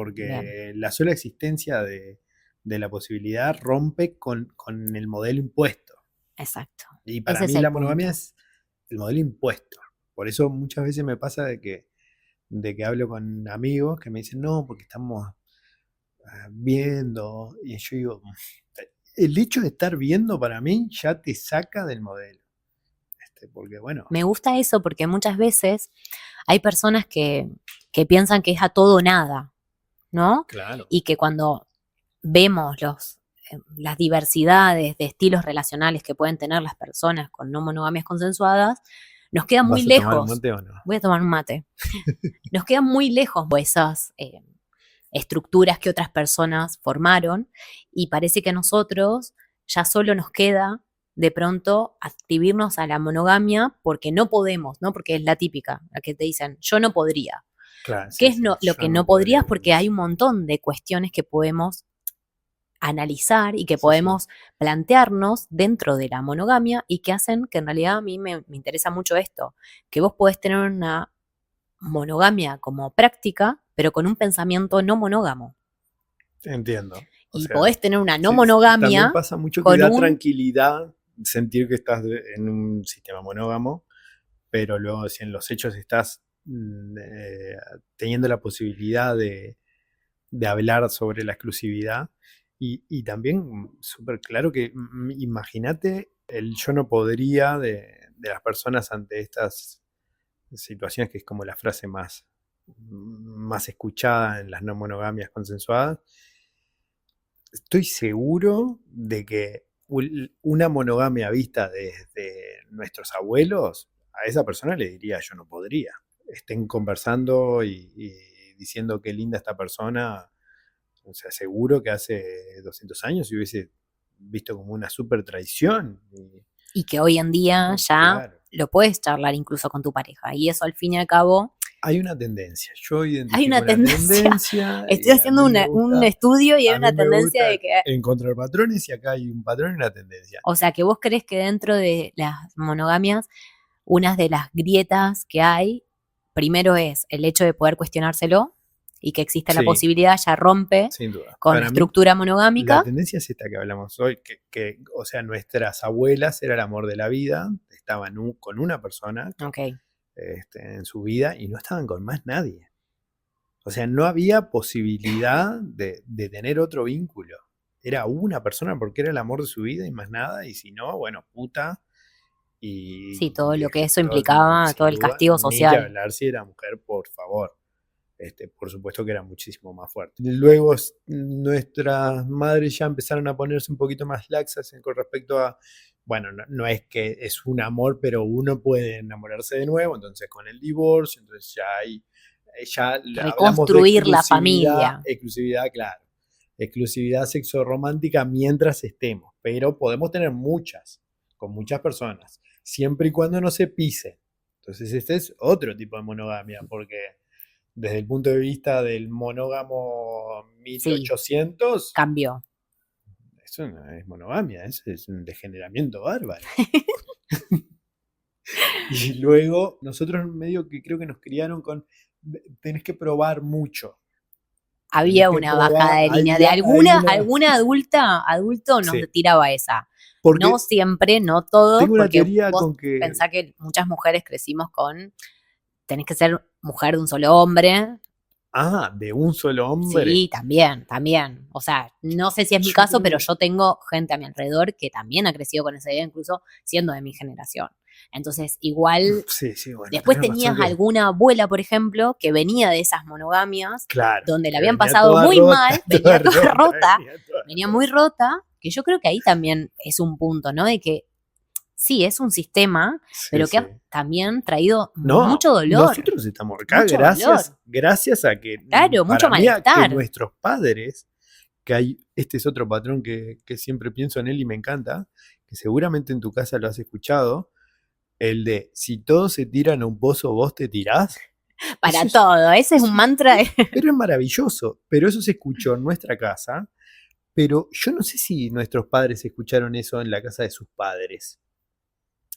Bien, porque la sola existencia de la posibilidad rompe con el modelo impuesto. exacto. Y para Ese es mí el la monogamia punto. es el modelo impuesto. Por eso muchas veces me pasa de que hablo con amigos que me dicen, no, porque estamos viendo. Y yo digo, el hecho de estar viendo para mí ya te saca del modelo. Porque bueno, Me gusta eso porque muchas veces hay personas que piensan que es a todo o nada, ¿no? claro, Y que cuando vemos las diversidades de estilos relacionales que pueden tener las personas con no monogamias consensuadas, nos queda muy ¿vas a tomar un lejos. mate o no? Voy a tomar un mate. Nos quedan muy lejos esas estructuras que otras personas formaron y parece que a nosotros ya solo nos queda de pronto activarnos a la monogamia porque no podemos, ¿no? Porque es la típica, la que te dicen, yo no podría. Claro, ¿Qué sí, es sí, lo yo que no no podría podrías? vivir Porque hay eso. un montón de cuestiones que podemos analizar y que Sí, sí, podemos plantearnos dentro de la monogamia y que hacen que en realidad a mí me interesa mucho esto, que vos podés tener una monogamia como práctica, pero con un pensamiento no monógamo. entiendo. O Y sea, podés tener una no sí, también monogamia pasa mucho que con da un... tranquilidad sentir que estás en un sistema monógamo, pero luego si en los hechos estás teniendo la posibilidad de hablar sobre la exclusividad y también súper claro que imagínate el yo no podría de las personas ante estas situaciones, que es como la frase más escuchada en las no monogamias consensuadas. Estoy seguro de que una monogamia vista desde nuestros abuelos, a esa persona le diría yo no podría. Estén conversando y diciendo qué linda esta persona, o sea, seguro que hace 200 años se hubiese visto como una super traición. Y que hoy en día ya Claro. lo puedes charlar incluso con tu pareja. Y eso al fin y al cabo, Hay una tendencia. Yo hay identifico una una tendencia. tendencia Estoy y a haciendo mí me un gusta, estudio y hay a mí una me tendencia de gusta que, encontrar patrones y acá hay un patrón y una tendencia. o sea, que vos crees que dentro de las monogamias, unas de las grietas que hay, primero es el hecho de poder cuestionárselo y que exista la Sí, posibilidad, ya rompe sin duda. con la Para mí, estructura la monogámica. tendencia es esta que hablamos hoy, o sea, nuestras abuelas era el amor de la vida, estaban con una persona Ok, en su vida y no estaban con más nadie. O sea, no había posibilidad de tener otro vínculo. Era una persona porque era el amor de su vida y más nada, y si no, bueno, puta. sí, todo lo que eso Todo, implicaba, todo sin el duda, castigo ni que social. hablar si era mujer, por favor. Por supuesto que era muchísimo más fuerte. Luego nuestras madres ya empezaron a ponerse un poquito más laxas con respecto a, bueno, no es que es un amor, pero uno puede enamorarse de nuevo, entonces con el divorcio, entonces ya hablamos de Reconstruir la familia. exclusividad, claro, exclusividad sexo-romántica mientras estemos, pero podemos tener muchas, con muchas personas, siempre y cuando no se pisen. Entonces este es otro tipo de monogamia, porque desde el punto de vista del monógamo Sí, 1800, cambió. eso no es monogamia, eso es un degeneramiento bárbaro. Y luego nosotros medio que creo que nos criaron con, tenés que probar mucho. Había Tenés que una bajada de probar, línea de alguna adulto nos Sí, tiraba esa. porque No siempre, no todos, tengo una porque teoría vos con que, pensás que muchas mujeres crecimos con tenés que ser mujer de un solo hombre. de un solo hombre. Sí, también. O sea, no sé si es mi Yo caso, creo pero que- yo tengo gente a mi alrededor que también ha crecido con esa idea, incluso siendo de mi generación. Entonces, igual, Sí, bueno, después tenés razón tenías que, alguna abuela, por ejemplo, que venía de esas monogamias, claro, donde la que habían venía pasado toda muy rota, mal, venía toda rota, venía toda venía muy rota, que yo creo que ahí también es un punto, ¿no? De que sí, es un sistema, Sí, pero que sí. ha también traído No, mucho dolor, nosotros estamos acá mucho dolor. gracias a que, Claro, mucho para mí, a que malestar. nuestros padres, este es otro patrón que siempre pienso en él y me encanta, que seguramente en tu casa lo has escuchado, el de, si todos se tiran a un pozo, vos te tirás. Para Eso es, todo, ese es un mantra. pero es maravilloso, pero eso se escuchó en nuestra casa, pero yo no sé si nuestros padres escucharon eso en la casa de sus padres.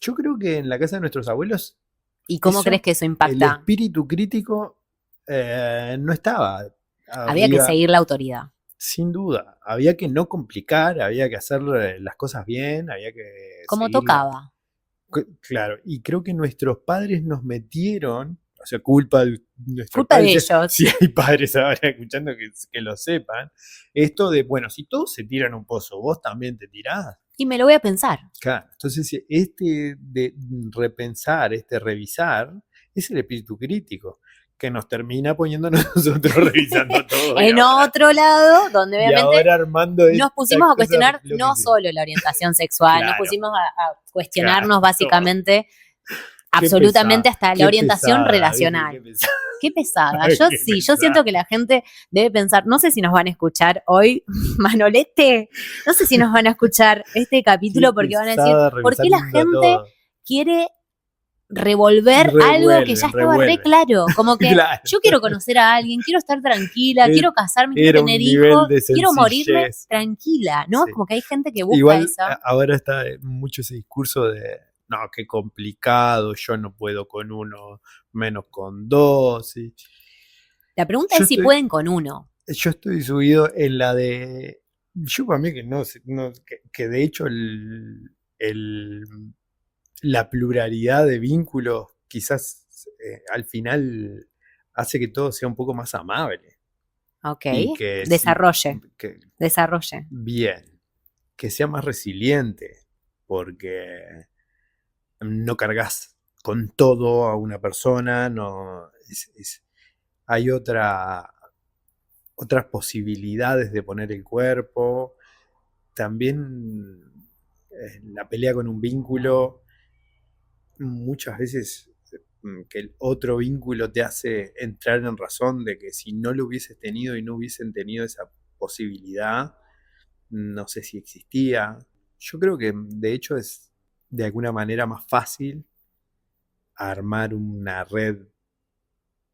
Yo creo que en la casa de nuestros abuelos ¿Y cómo crees que eso el impacta? espíritu crítico no estaba. Había que seguir la autoridad. Sin duda, había que no complicar, había que hacer las cosas bien, había que Como seguir tocaba. Claro, y creo que nuestros padres nos metieron, o sea, culpa de nuestros Culpa de padres, ellos. si hay padres ahora escuchando que lo sepan, esto de, bueno, si todos se tiran a un pozo, vos también te tirás. Y me lo voy a pensar. Claro, entonces de repensar, revisar, es el espíritu crítico, que nos termina poniéndonos nosotros revisando todo. En otro lado, donde y obviamente ahora armando nos pusimos a cuestionar no solo la orientación sexual, nos Claro, pusimos a cuestionarnos claro. básicamente absolutamente hasta qué la orientación pesada, relacional. ¿viste? Qué pesada. Qué Yo pesada. siento que la gente debe pensar, no sé si nos van a escuchar hoy, Manolete, no sé si nos van a escuchar este capítulo porque van a decir, ¿por qué la gente quiere revolver algo que ya estaba re claro? Como que Claro. yo quiero conocer a alguien, quiero estar tranquila, quiero casarme, quiero Era tener un nivel hijos, de quiero morirme sencillez. tranquila, ¿no? Sí. Como que hay gente que busca Igual esa. ahora está mucho ese discurso de, no, qué complicado, yo no puedo con uno, menos con dos. Y La pregunta es si pueden con uno. yo estoy subido en la de, yo para mí que no, que de hecho la pluralidad de vínculos quizás al final hace que todo sea un poco más amable. Ok, Y que desarrolle. Bien, que sea más resiliente, porque no cargas con todo a una persona, no hay otras posibilidades de poner el cuerpo. También la pelea con un vínculo, muchas veces que el otro vínculo te hace entrar en razón de que si no lo hubieses tenido y no hubiesen tenido esa posibilidad, no sé si existía. Yo creo que de hecho es de alguna manera más fácil armar una red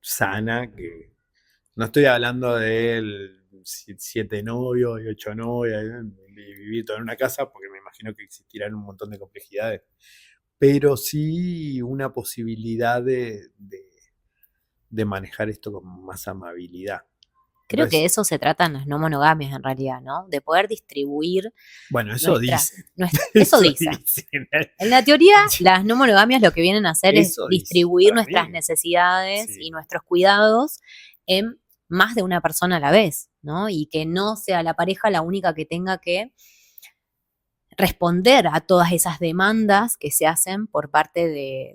sana que... No estoy hablando de 7 novios y 8 novias y vivir todo en una casa, porque me imagino que existirán un montón de complejidades. Pero sí una posibilidad de manejar esto con más amabilidad. Creo que de eso se tratan las no monogamias en realidad, ¿no? De poder distribuir. Bueno, eso dicen. Eso dicen. En la teoría, las no monogamias lo que vienen a hacer es distribuir nuestras necesidades y nuestros cuidados en más de una persona a la vez, ¿no? Y que no sea la pareja la única que tenga que responder a todas esas demandas que se hacen por parte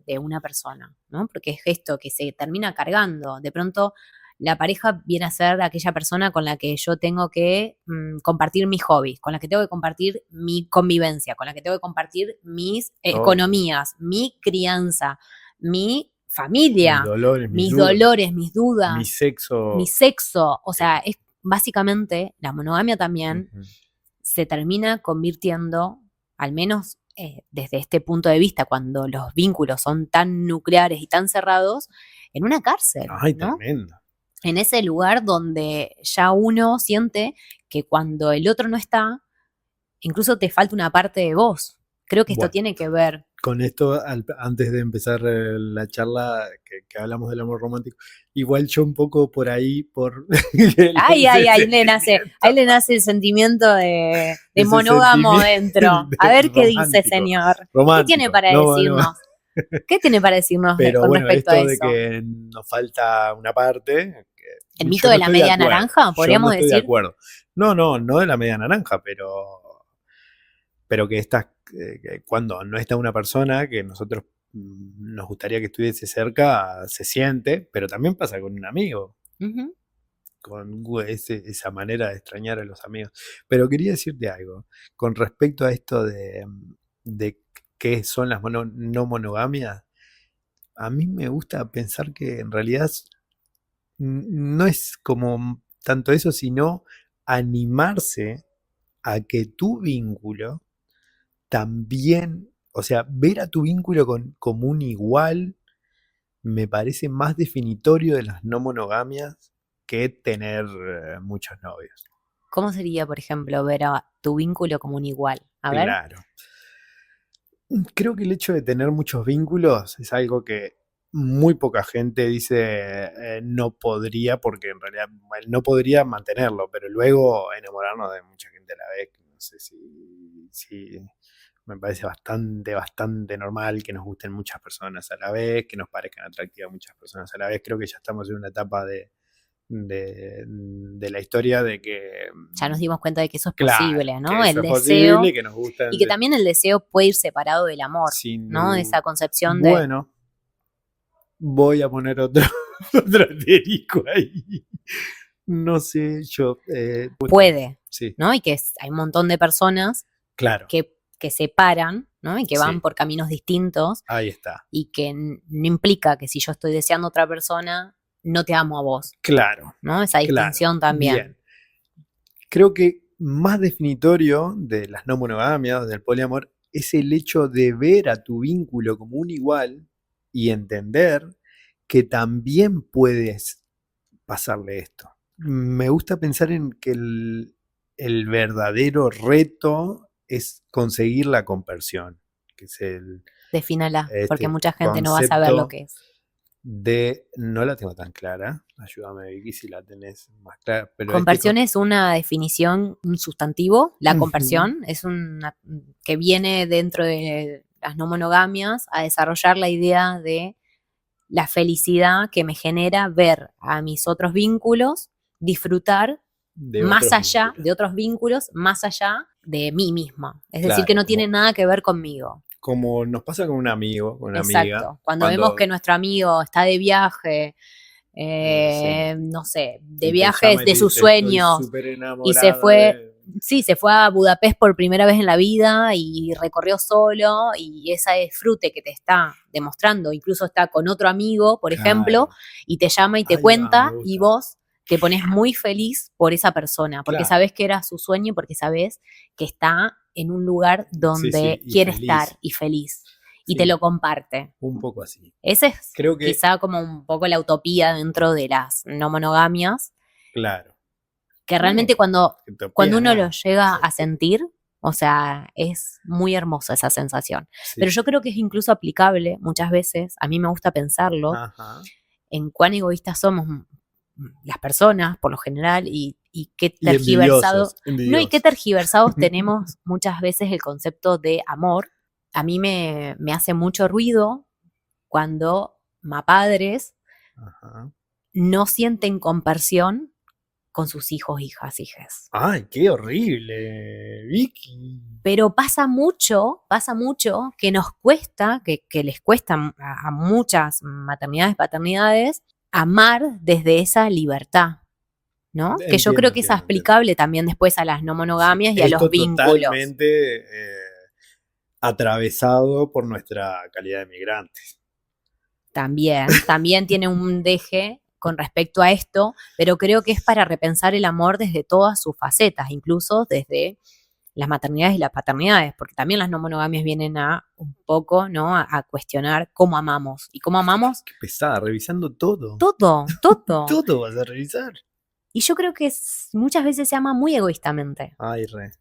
de una persona, ¿no? Porque es esto que se termina cargando. De pronto la pareja viene a ser aquella persona con la que yo tengo que compartir mis hobbies, con la que tengo que compartir mi convivencia, con la que tengo que compartir mis economías, mi crianza, mi familia, mis dolores, mis dudas, mi sexo. O sea, es básicamente la monogamia también se termina convirtiendo, al menos desde este punto de vista, cuando los vínculos son tan nucleares y tan cerrados, en una cárcel. Ay, ¿no? tremendo. En ese lugar donde ya uno siente que cuando el otro no está, incluso te falta una parte de vos. Creo que esto tiene que ver. Con esto, antes de empezar la charla que hablamos del amor romántico, igual yo un poco por ahí, ahí le nace el sentimiento de monógamo dentro. A ver qué dice, señor. Romántico. ¿Qué tiene para decirnos? ¿Qué tiene para decirnos con respecto a eso? De que nos falta una parte. ¿El mito de la media naranja, podríamos decir? Estoy de acuerdo. No de la media naranja, pero que cuando no está una persona que nosotros nos gustaría que estuviese cerca, se siente, pero también pasa con un amigo. Con esa manera de extrañar a los amigos. Pero quería decirte algo con respecto a esto de qué son las no monogamias. A mí me gusta pensar que en realidad no es como tanto eso, sino animarse a que tu vínculo también, o sea, ver a tu vínculo como un igual me parece más definitorio de las no monogamias que tener muchos novios. ¿Cómo sería, por ejemplo, ver a tu vínculo como un igual? A ver. Claro. Creo que el hecho de tener muchos vínculos es algo que muy poca gente dice no podría, porque en realidad no podría mantenerlo, pero luego enamorarnos de mucha gente a la vez, no sé si me parece bastante normal que nos gusten muchas personas a la vez, que nos parezcan atractivas muchas personas a la vez. Creo que ya estamos en una etapa de la historia de que ya nos dimos cuenta de que eso es posible, ¿no? Que el deseo posible, que nos gusta, y que también el deseo puede ir separado del amor, ¿no? Esa concepción de... Bueno, voy a poner otro asterisco ahí. No sé, yo... puede, sí. ¿no? Y que hay un montón de personas que separan, ¿no? Y que van por caminos distintos. Ahí está. Y que no implica que si yo estoy deseando a otra persona, no te amo a vos. Claro. ¿No? Esa distinción también. Bien. Creo que más definitorio de las no monogamias, del poliamor, es el hecho de ver a tu vínculo como un igual y entender que también puedes pasarle esto. Me gusta pensar en que el verdadero reto es conseguir la conversión, que es Defínala, porque mucha gente no va a saber lo que es. No la tengo tan clara, ayúdame Vicky si la tenés más clara. Pero conversión es una definición, un sustantivo, la conversión es que viene dentro de las no monogamias a desarrollar la idea de la felicidad que me genera ver a mis otros vínculos, disfrutar más allá de otros vínculos, más allá de mí misma. Es decir, que no tiene nada que ver conmigo. Como nos pasa con un amigo, con una amiga. Exacto. Cuando vemos que nuestro amigo está de viaje, no sé, de viajes de sus sueños, y se fue... Sí, se fue a Budapest por primera vez en la vida y recorrió solo, y ese disfrute que te está demostrando, incluso está con otro amigo, por ejemplo, y te llama y te cuenta, y vos te pones muy feliz por esa persona, porque sabés que era su sueño, porque sabés que está en un lugar donde quiere estar y feliz. Y te lo comparte. Un poco así. Ese es quizá como un poco la utopía dentro de las no monogamias. Claro. Que realmente cuando uno lo llega a sentir, o sea, es muy hermosa esa sensación. Pero yo creo que es incluso aplicable muchas veces, a mí me gusta pensarlo, en cuán egoístas somos las personas, por lo general, y qué tergiversados. No, y qué tergiversados tenemos muchas veces el concepto de amor. A mí me hace mucho ruido cuando padres no sienten compasión con sus hijos, hijas, hijes. ¡Ay, qué horrible, Vicky! Pero pasa mucho que nos cuesta, que les cuesta a muchas maternidades, paternidades, amar desde esa libertad, ¿no? Que yo creo que es Entiendo. aplicable también después a las no monogamias y a los Esto vínculos. totalmente atravesado por nuestra calidad de migrantes. También tiene un deje con respecto a esto, pero creo que es para repensar el amor desde todas sus facetas, incluso desde las maternidades y las paternidades, porque también las no monogamias vienen a un poco, ¿no? A cuestionar cómo amamos. Y cómo amamos Qué pesada, revisando todo. todo. Todo vas a revisar. Y yo creo que muchas veces se ama muy egoístamente, Ay, re.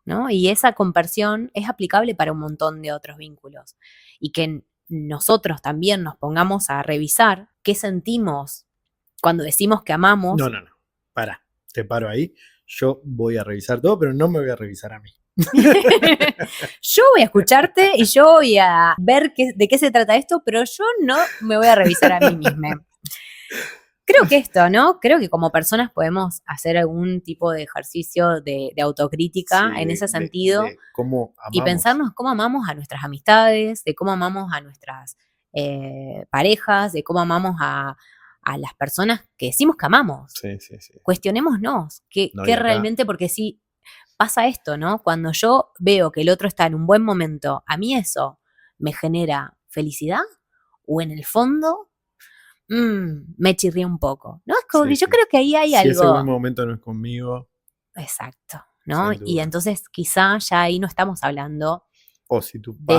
¿no? Y esa conversión es aplicable para un montón de otros vínculos. Y que nosotros también nos pongamos a revisar qué sentimos cuando decimos que amamos. No. Pará, te paro ahí. Yo voy a revisar todo, pero no me voy a revisar a mí. Yo voy a escucharte y yo voy a ver de qué se trata esto, pero yo no me voy a revisar a mí misma. Creo que esto, ¿no? Creo que como personas podemos hacer algún tipo de ejercicio de autocrítica Sí, en ese sentido de cómo y amamos. pensarnos cómo amamos a nuestras amistades, de cómo amamos a nuestras parejas, de cómo amamos a las personas que decimos que amamos. Sí. Cuestionémonos qué No, y acá- realmente, porque sí pasa esto, ¿no? Cuando yo veo que el otro está en un buen momento, a mí eso me genera felicidad o en el fondo me chirría un poco, ¿no? Es como Sí, que yo sí. creo que ahí hay Si ese buen algo momento no es conmigo, exacto, ¿no? sin Y duda. entonces quizá ya ahí no estamos hablando O de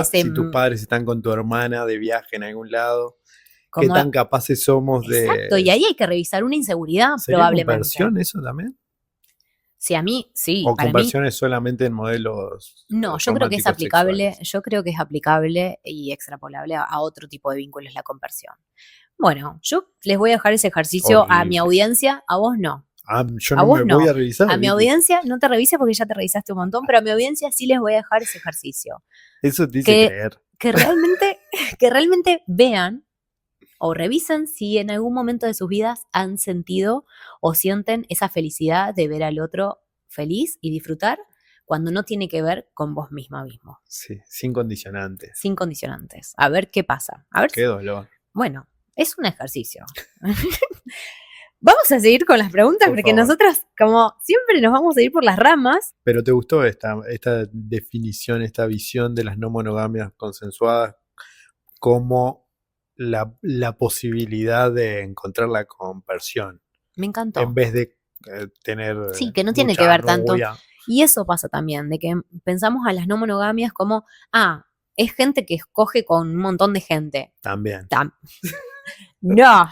ese si tus padres están con tu hermana de viaje en algún lado, ¿qué como tan capaces somos exacto, de... y ahí hay que revisar una inseguridad ¿Sería probablemente. conversión eso también? Si a mí, sí, ¿O para mí conversión es solamente en modelos no, yo creo que es románticos aplicable, sexuales? yo creo que es aplicable y extrapolable a otro tipo de vínculos la conversión. Bueno, yo les voy a dejar ese ejercicio a mi Horrible. audiencia, a vos no. Yo A no vos me voy no. a revisar. A mi ¿viste? audiencia no te revises porque ya te revisaste un montón, pero a mi audiencia sí les voy a dejar ese ejercicio. Eso te dice Que, creer. que realmente, que realmente vean o revisen si en algún momento de sus vidas han sentido o sienten esa felicidad de ver al otro feliz y disfrutar cuando no tiene que ver con vos mismo, Sí, sin condicionantes. sin condicionantes. A ver qué pasa. A ver, Qué dolor. bueno, es un ejercicio. Vamos a seguir con las preguntas Por porque favor. nosotras, como siempre, nos vamos a ir por las ramas. ¿Pero te gustó esta definición, esta visión de las no monogamias consensuadas como la posibilidad de encontrar la conversión Me encantó. en vez de tener Sí, que no tiene mucha que ver tanto. novia? Y eso pasa también, de que pensamos a las no monogamias como, es gente que escoge con un montón de gente. También. No,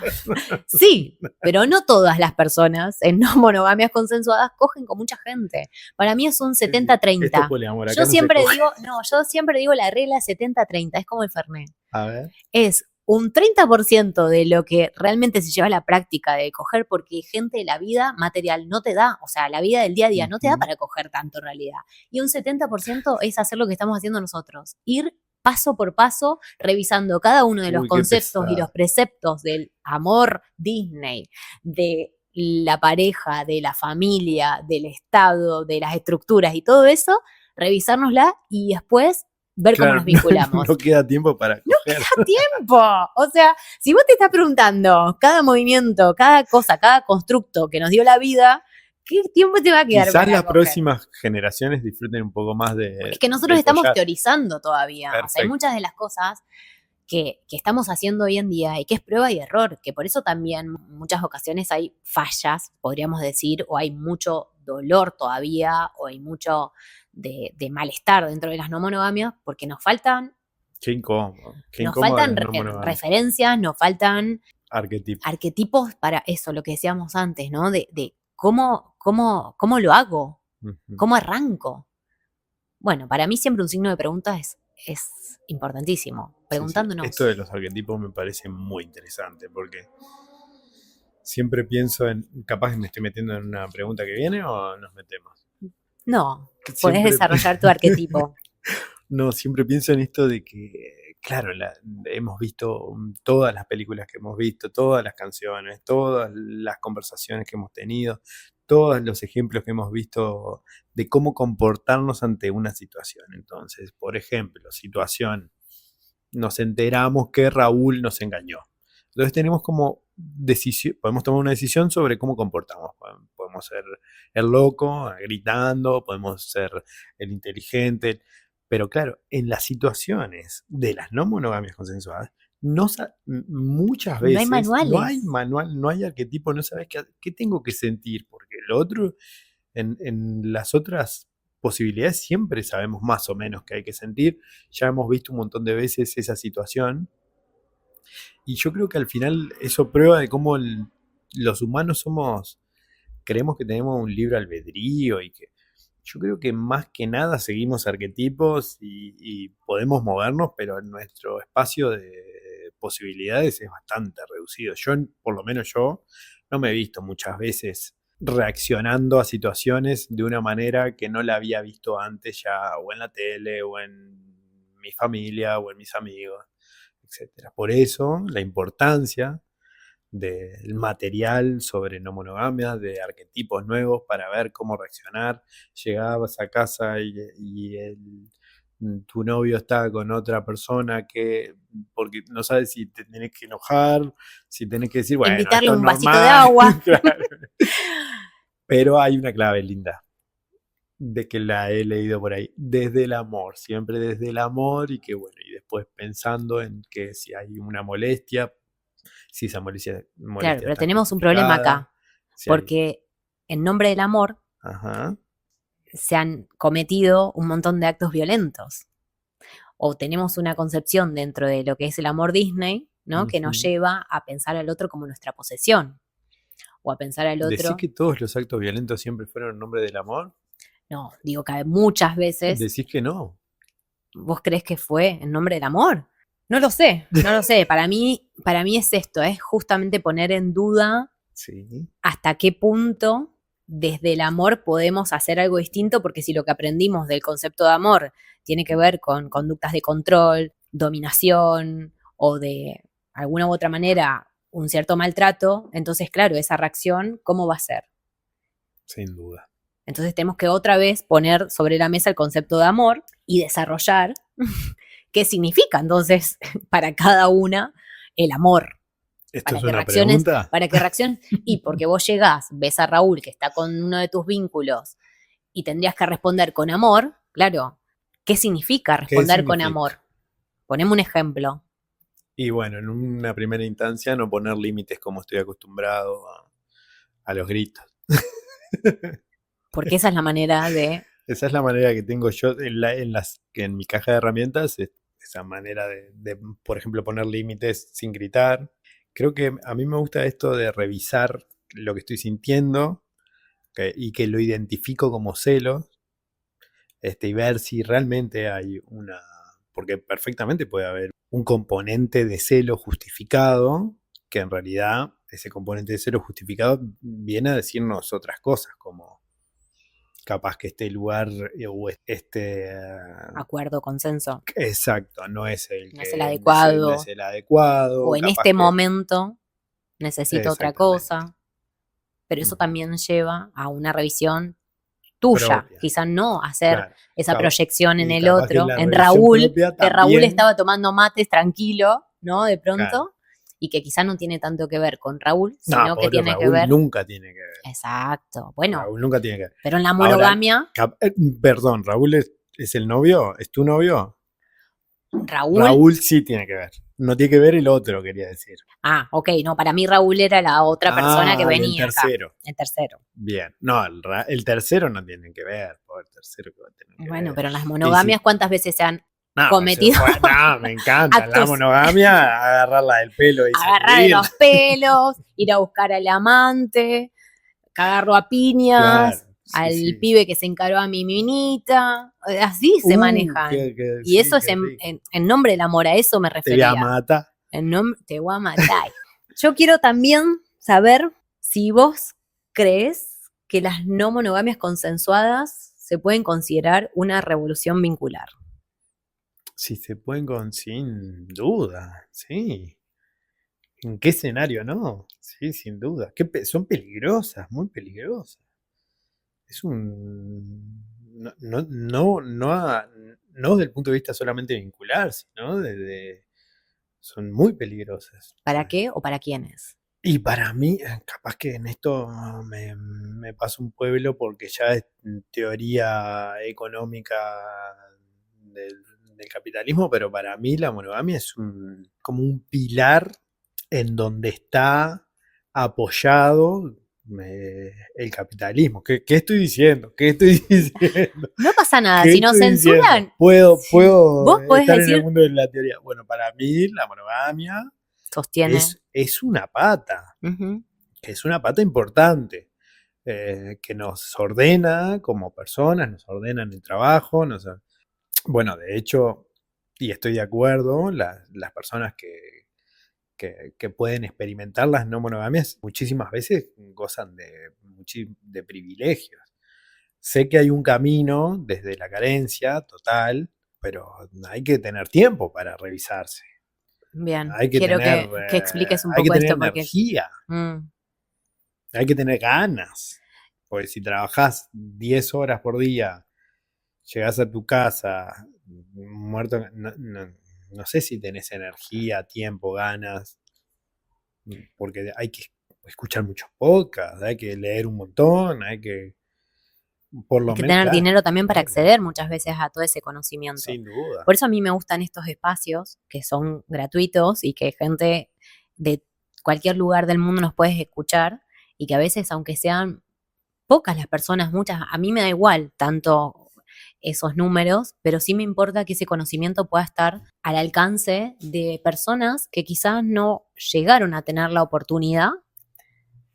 sí, pero no todas las personas en no monogamias consensuadas cogen con mucha gente. Para mí es un Esto 70-30. es poliamor. Acá Yo no se siempre coge. digo, no, yo siempre digo la regla 70-30, es como el Fernet. A ver. Es un 30% de lo que realmente se lleva a la práctica de coger, porque gente de la vida material no te da, o sea, la vida del día a día no te da Ujú. para coger tanto en realidad. Y un 70% es hacer lo que estamos haciendo nosotros, ir paso por paso, revisando cada uno de los Uy, qué conceptos y pesado. los preceptos del amor Disney, de la pareja, de la familia, del Estado, de las estructuras y todo eso, revisárnosla y después ver cómo Claro, nos vinculamos. no queda tiempo para coger. Tiempo. O sea, si vos te estás preguntando cada movimiento, cada cosa, cada constructo que nos dio la vida, ¿qué tiempo te va a quedar Quizás para las coger? próximas generaciones disfruten un poco más de. Es que nosotros de estamos follar. teorizando todavía. O sea, hay Perfecto. muchas de las cosas que estamos haciendo hoy en día y que es prueba y error, que por eso también en muchas ocasiones hay fallas, podríamos decir, o hay mucho dolor todavía, o hay mucho de malestar dentro de las no monogamias, porque nos faltan Qué incómodo. Qué nos incómodo faltan las no monogamias. referencias, nos faltan Arquetipos. arquetipos para eso, lo que decíamos antes, ¿no? De cómo lo hago, Ujú. cómo arranco. Bueno, para mí siempre un signo de pregunta es importantísimo. Sí, sí. Preguntándonos. Esto de los arquetipos me parece muy interesante porque siempre pienso en. Capaz que me estoy metiendo en una pregunta que viene o nos metemos. No, podés Siempre- desarrollar tu arquetipo. No, siempre pienso en esto de que, claro, hemos visto todas las películas que hemos visto, todas las canciones, todas las conversaciones que hemos tenido, todos los ejemplos que hemos visto de cómo comportarnos ante una situación. Entonces, por ejemplo, situación, nos enteramos que Raúl nos engañó. Entonces tenemos como podemos tomar una decisión sobre cómo comportamos. Podemos ser el loco, gritando, podemos ser el inteligente, pero claro, en las situaciones de las no monogamias consensuadas, muchas No hay veces no hay manuales. manual, no hay arquetipo, no sabes qué tengo que sentir, porque lo otro, en las otras posibilidades siempre sabemos más o menos qué hay que sentir. Ya hemos visto un montón de veces esa situación. Y yo creo que al final eso prueba de cómo los humanos creemos que tenemos un libre albedrío y que yo creo que más que nada seguimos arquetipos y podemos movernos, pero nuestro espacio de posibilidades es bastante reducido. Por lo menos yo, no me he visto muchas veces reaccionando a situaciones de una manera que no la había visto antes ya, o en la tele, o en mi familia, o en mis amigos, etcétera. Por eso, la importancia del material sobre no monogamia, de arquetipos nuevos para ver cómo reaccionar. Llegabas a casa tu novio está con otra persona porque no sabes si te tenés que enojar, si tenés que decir, bueno, Invitarle esto es un vasito de normal. agua. Claro. Pero hay una clave linda, de que la he leído por ahí, desde el amor, siempre desde el amor, y que bueno, y después pensando en que si hay una molestia, si esa Claro, molestia pero está tenemos un problema justificada, acá, si hay... porque en nombre del amor Ajá. se han cometido un montón de actos violentos. O tenemos una concepción dentro de lo que es el amor Disney, ¿no? Que nos Ujú. lleva a pensar al otro como nuestra posesión. O a pensar al ¿Decís otro, que todos los actos violentos siempre fueron en nombre del amor? no, digo que muchas veces Decís que no. vos crees que fue en nombre del amor. No lo sé, no lo sé. Para mí es esto, es justamente poner en duda Sí. hasta qué punto desde el amor podemos hacer algo distinto, porque si lo que aprendimos del concepto de amor tiene que ver con conductas de control, dominación o de alguna u otra manera un cierto maltrato, entonces claro, esa reacción, ¿cómo va a ser? Sin duda. Entonces tenemos que otra vez poner sobre la mesa el concepto de amor y desarrollar qué significa entonces para cada una el amor. ¿Esto es una pregunta? Para que reacciones, y porque vos llegás, ves a Raúl que está con uno de tus vínculos y tendrías que responder con amor, claro, ¿qué significa ¿Qué responder con significa? amor? Poneme un ejemplo. Y bueno, en una primera instancia no poner límites como estoy acostumbrado a los gritos. Porque esa es la manera de... Esa es la manera que tengo yo en mi caja de herramientas, esa manera por ejemplo, poner límites sin gritar. Creo que a mí me gusta esto de revisar lo que estoy sintiendo, y que lo identifico como celos, y ver si realmente hay porque perfectamente puede haber un componente de celo justificado, que en realidad ese componente de celo justificado viene a decirnos otras cosas, como capaz que este lugar, o Acuerdo, consenso, exacto, no es el no es el que no adecuado, es el adecuado, o en capaz este que momento necesito otra exactamente. cosa, pero eso Ujú. también lleva a una revisión tuya, Propia, quizás no hacer claro. esa proyección en Y el capaz que otro, la en revisión Raúl, propia que Raúl también, estaba tomando mates tranquilo, ¿no? De claro. pronto, y que quizás no tiene tanto que ver con Raúl, No, sino que pobre tiene que Raúl ver, nunca tiene que ver. exacto, bueno, Raúl nunca tiene que ver. pero en la Ahora, monogamia, perdón, ¿Raúl es el novio? ¿Es tu novio? Raúl, Raúl sí tiene que ver. No tiene que ver el otro, quería decir. ok, no, para mí Raúl era la otra persona que Ah, y el venía acá, tercero. el tercero. Bien. No, el tercero no tiene que ver. Pobre tercero que va a tener que Bueno, ver. pero en las Y monogamias, si, ¿cuántas veces se han no, cometido no, me encanta. La actos, monogamia, agarrarla del pelo y agarrar de sacudirla. los pelos, ir a buscar al amante, cagarlo a Claro, piñas, sí, al sí. pibe que se encaró a mi minita, así se manejan. Y Sí, eso es qué rico. en nombre del amor, a eso me Te voy a refería. matar. Te voy a matar. Yo quiero también saber si vos crees que las no monogamias consensuadas se pueden considerar una revolución vincular. Si se pueden sin duda, sí. ¿En qué escenario no? Sí, sin duda. Son peligrosas, muy peligrosas. Es un... No desde el punto de vista solamente vincular, sino son muy peligrosas. ¿Para qué o para quiénes? Y para mí, capaz que en esto me paso un pueblo porque ya es teoría económica del, del capitalismo, pero para mí la monogamia es como un pilar en donde está apoyado el capitalismo. ¿Qué estoy diciendo? ¿Qué estoy diciendo? No pasa nada, ¿Qué si nos estoy diciendo? censuran, sí. Puedo Vos podés estar en el decir, mundo de la teoría. Bueno, para mí la monogamia sostiene. es una pata, Ujú. que es una pata importante, que nos ordena como personas, nos ordena en el trabajo, bueno, de hecho, y estoy de acuerdo, las personas que pueden experimentar las no monogamias muchísimas veces gozan de privilegios. Sé que hay un camino desde la carencia total, pero hay que tener tiempo para revisarse. Bien, Hay que quiero tener, que expliques un hay que poco tener esto porque energía, mm, hay que tener ganas. Porque si trabajás 10 horas por día, llegás a tu casa muerto, no sé si tenés energía, tiempo, ganas, porque hay que escuchar muchos podcasts, hay que leer un montón, hay que, por hay lo que menos, tener claro, dinero también para claro, acceder muchas veces a todo ese conocimiento. sin duda. Por eso a mí me gustan estos espacios que son gratuitos y que gente de cualquier lugar del mundo nos puede escuchar y que a veces, aunque sean pocas las personas, muchas, a mí me da igual tanto esos números, pero sí me importa que ese conocimiento pueda estar al alcance de personas que quizás no llegaron a tener la oportunidad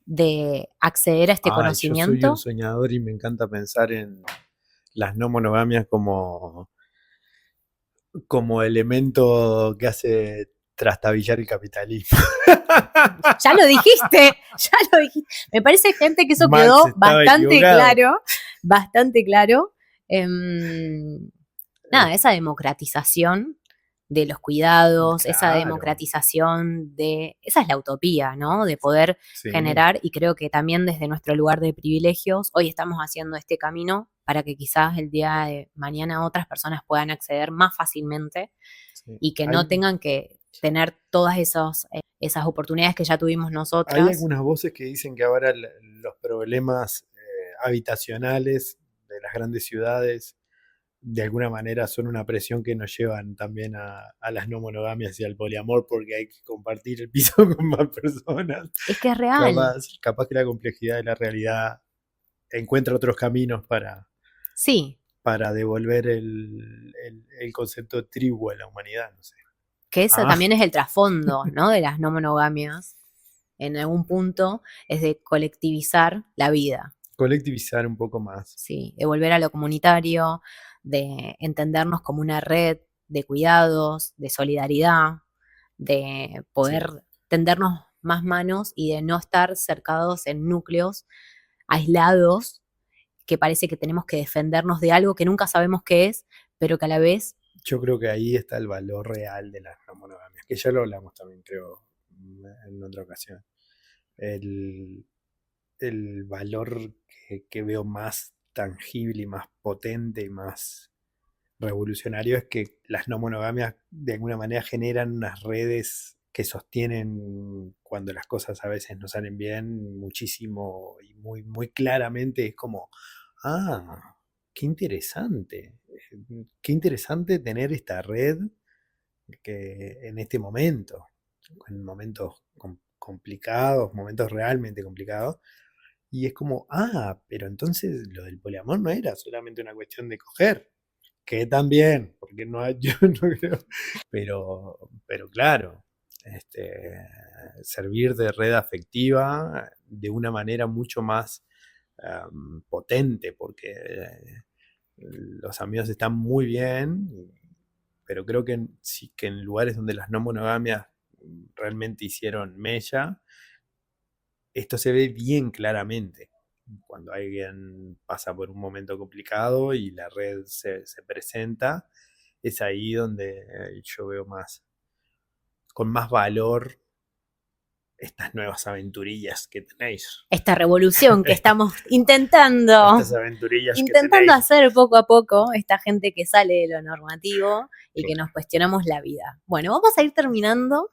de acceder a este Ay, yo soy un conocimiento. soñador y me encanta pensar en las no monogamias como elemento que hace trastabillar el capitalismo. Ya lo dijiste, ya lo dijiste. Me parece, gente, que eso Max quedó estaba equivocado. bastante claro. Nada, esa democratización de los cuidados, esa Claro, democratización de, esa es la utopía, ¿no? De poder sí. generar, y creo que también desde nuestro lugar de privilegios, hoy estamos haciendo este camino para que quizás el día de mañana otras personas puedan acceder más fácilmente Sí. y que no tengan que tener todas esas oportunidades que ya tuvimos Hay nosotras. algunas voces que dicen que ahora los problemas habitacionales de las grandes ciudades de alguna manera son una presión que nos llevan también a las no monogamias y al poliamor porque hay que compartir el piso con más personas. Es que es real. Capaz que la complejidad de la realidad encuentra otros caminos Sí, para devolver el concepto de tribu a la humanidad, no sé. que ese Ah, también es el trasfondo, ¿no? De las no monogamias, en algún punto, es de colectivizar la vida, colectivizar un poco más. ¿sí? De volver a lo comunitario, de entendernos como una red de cuidados, de solidaridad, de Sí. poder tendernos más manos y de no estar cercados en núcleos aislados que parece que tenemos que defendernos de algo que nunca sabemos qué es, pero que a la vez, Yo creo que ahí está el valor real de las no monogamias, que ya lo hablamos también, creo, en otra ocasión. El, el valor que veo más tangible y más potente y más revolucionario es que las no monogamias de alguna manera generan unas redes que sostienen cuando las cosas a veces no salen bien muchísimo y muy claramente es como, ah, qué interesante, qué interesante tener esta red que en este momento, en momentos complicados, momentos realmente complicados, y es como, ah, pero entonces lo del poliamor no era solamente una cuestión de coger, que también, porque no hay, yo no creo, pero claro, servir de red afectiva de una manera mucho más potente, porque los amigos están muy bien, pero creo que sí que en lugares donde las no monogamias realmente hicieron mella, esto se ve bien claramente. Cuando alguien pasa por un momento complicado y la red se presenta, es ahí donde yo veo más, con más valor estas nuevas aventurillas que tenéis. esta revolución que estamos intentando, Estas aventurillas que intentando tenéis. hacer poco a poco, esta gente que sale de lo normativo y que nos Claro. cuestionamos la vida. Bueno, vamos a ir terminando.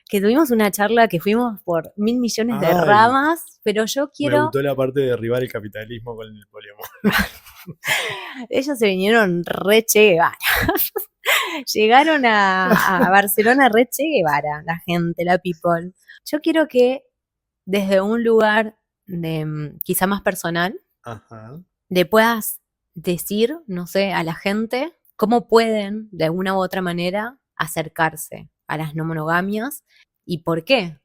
que tuvimos una charla que fuimos por 1.000.000.000 de Ay, ramas, pero yo me quiero... gustó la parte de derribar el capitalismo con el poliamor. Ellos se vinieron re Che Guevara. Llegaron a Barcelona re Che Guevara, la gente, la people. Yo quiero que desde un lugar de quizá más personal, Ajá. le puedas decir, no sé, a la gente cómo pueden, de alguna u otra manera, acercarse a las no monogamias y por qué.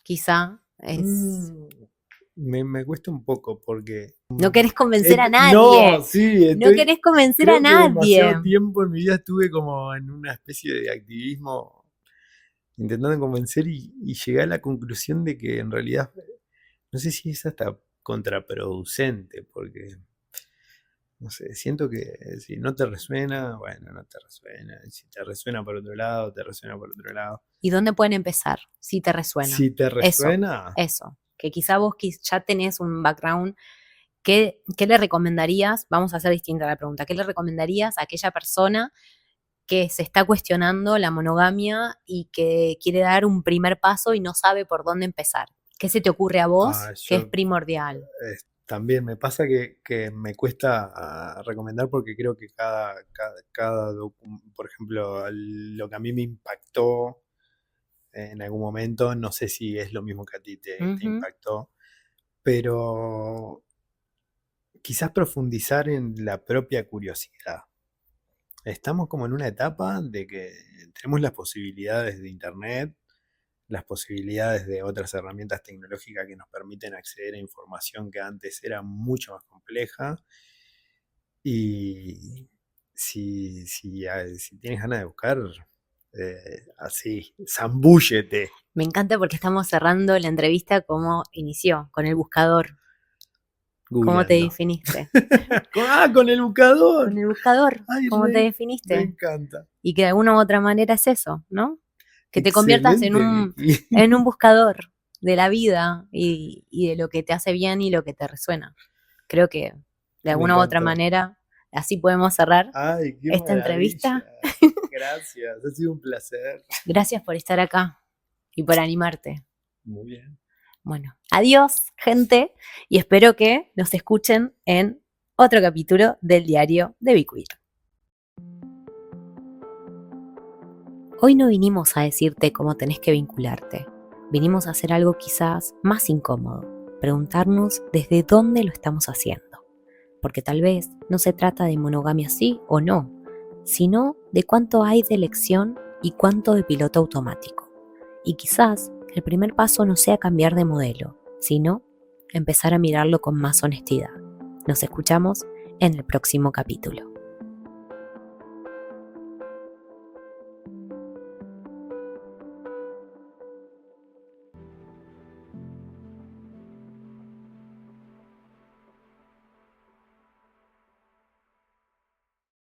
Quizá es... Me cuesta un poco porque... No querés convencer a nadie. No, sí, No querés convencer a creo que nadie. demasiado tiempo en mi vida estuve como en una especie de activismo intentando convencer y llegué a la conclusión de que en realidad, no sé si es hasta contraproducente, porque, no sé, siento que si no te resuena, bueno, no te resuena. Si te resuena por otro lado, te resuena por otro lado. ¿Y dónde pueden empezar? Si te resuena. Si te resuena... Eso. Que quizá vos ya tenés un background. ¿Qué le recomendarías? Vamos a hacer distinta la pregunta. ¿Qué le recomendarías a aquella persona que se está cuestionando la monogamia y que quiere dar un primer paso y no sabe por dónde empezar? ¿Qué se te ocurre a vos que es primordial? También me pasa que me cuesta recomendar porque creo que por ejemplo, lo que a mí me impactó en algún momento, no sé si es lo mismo que a ti te impactó, pero quizás profundizar en la propia curiosidad. Estamos como en una etapa de que tenemos las posibilidades de internet, las posibilidades de otras herramientas tecnológicas que nos permiten acceder a información que antes era mucho más compleja. Y si tienes ganas de buscar, así, zambúllete. Me encanta porque estamos cerrando la entrevista como inició, con el buscador. ¿Cómo te definiste? Con el buscador. Con el buscador. Ay, ¿Cómo te definiste? Me encanta. Y que de alguna u otra manera es eso, ¿no? Que te conviertas en un buscador de la vida y de lo que te hace bien y lo que te resuena. Creo que de alguna u otra manera así podemos cerrar esta entrevista. Gracias, ha sido un placer. Gracias por estar acá y por animarte. Muy bien. Bueno, adiós, gente, y espero que nos escuchen en otro capítulo del diario de Be Queer. Hoy no vinimos a decirte cómo tenés que vincularte. Vinimos a hacer algo quizás más incómodo, preguntarnos desde dónde lo estamos haciendo. Porque tal vez no se trata de monogamia sí o no, sino de cuánto hay de elección y cuánto de piloto automático. Y quizás el primer paso no sea cambiar de modelo, sino empezar a mirarlo con más honestidad. Nos escuchamos en el próximo capítulo.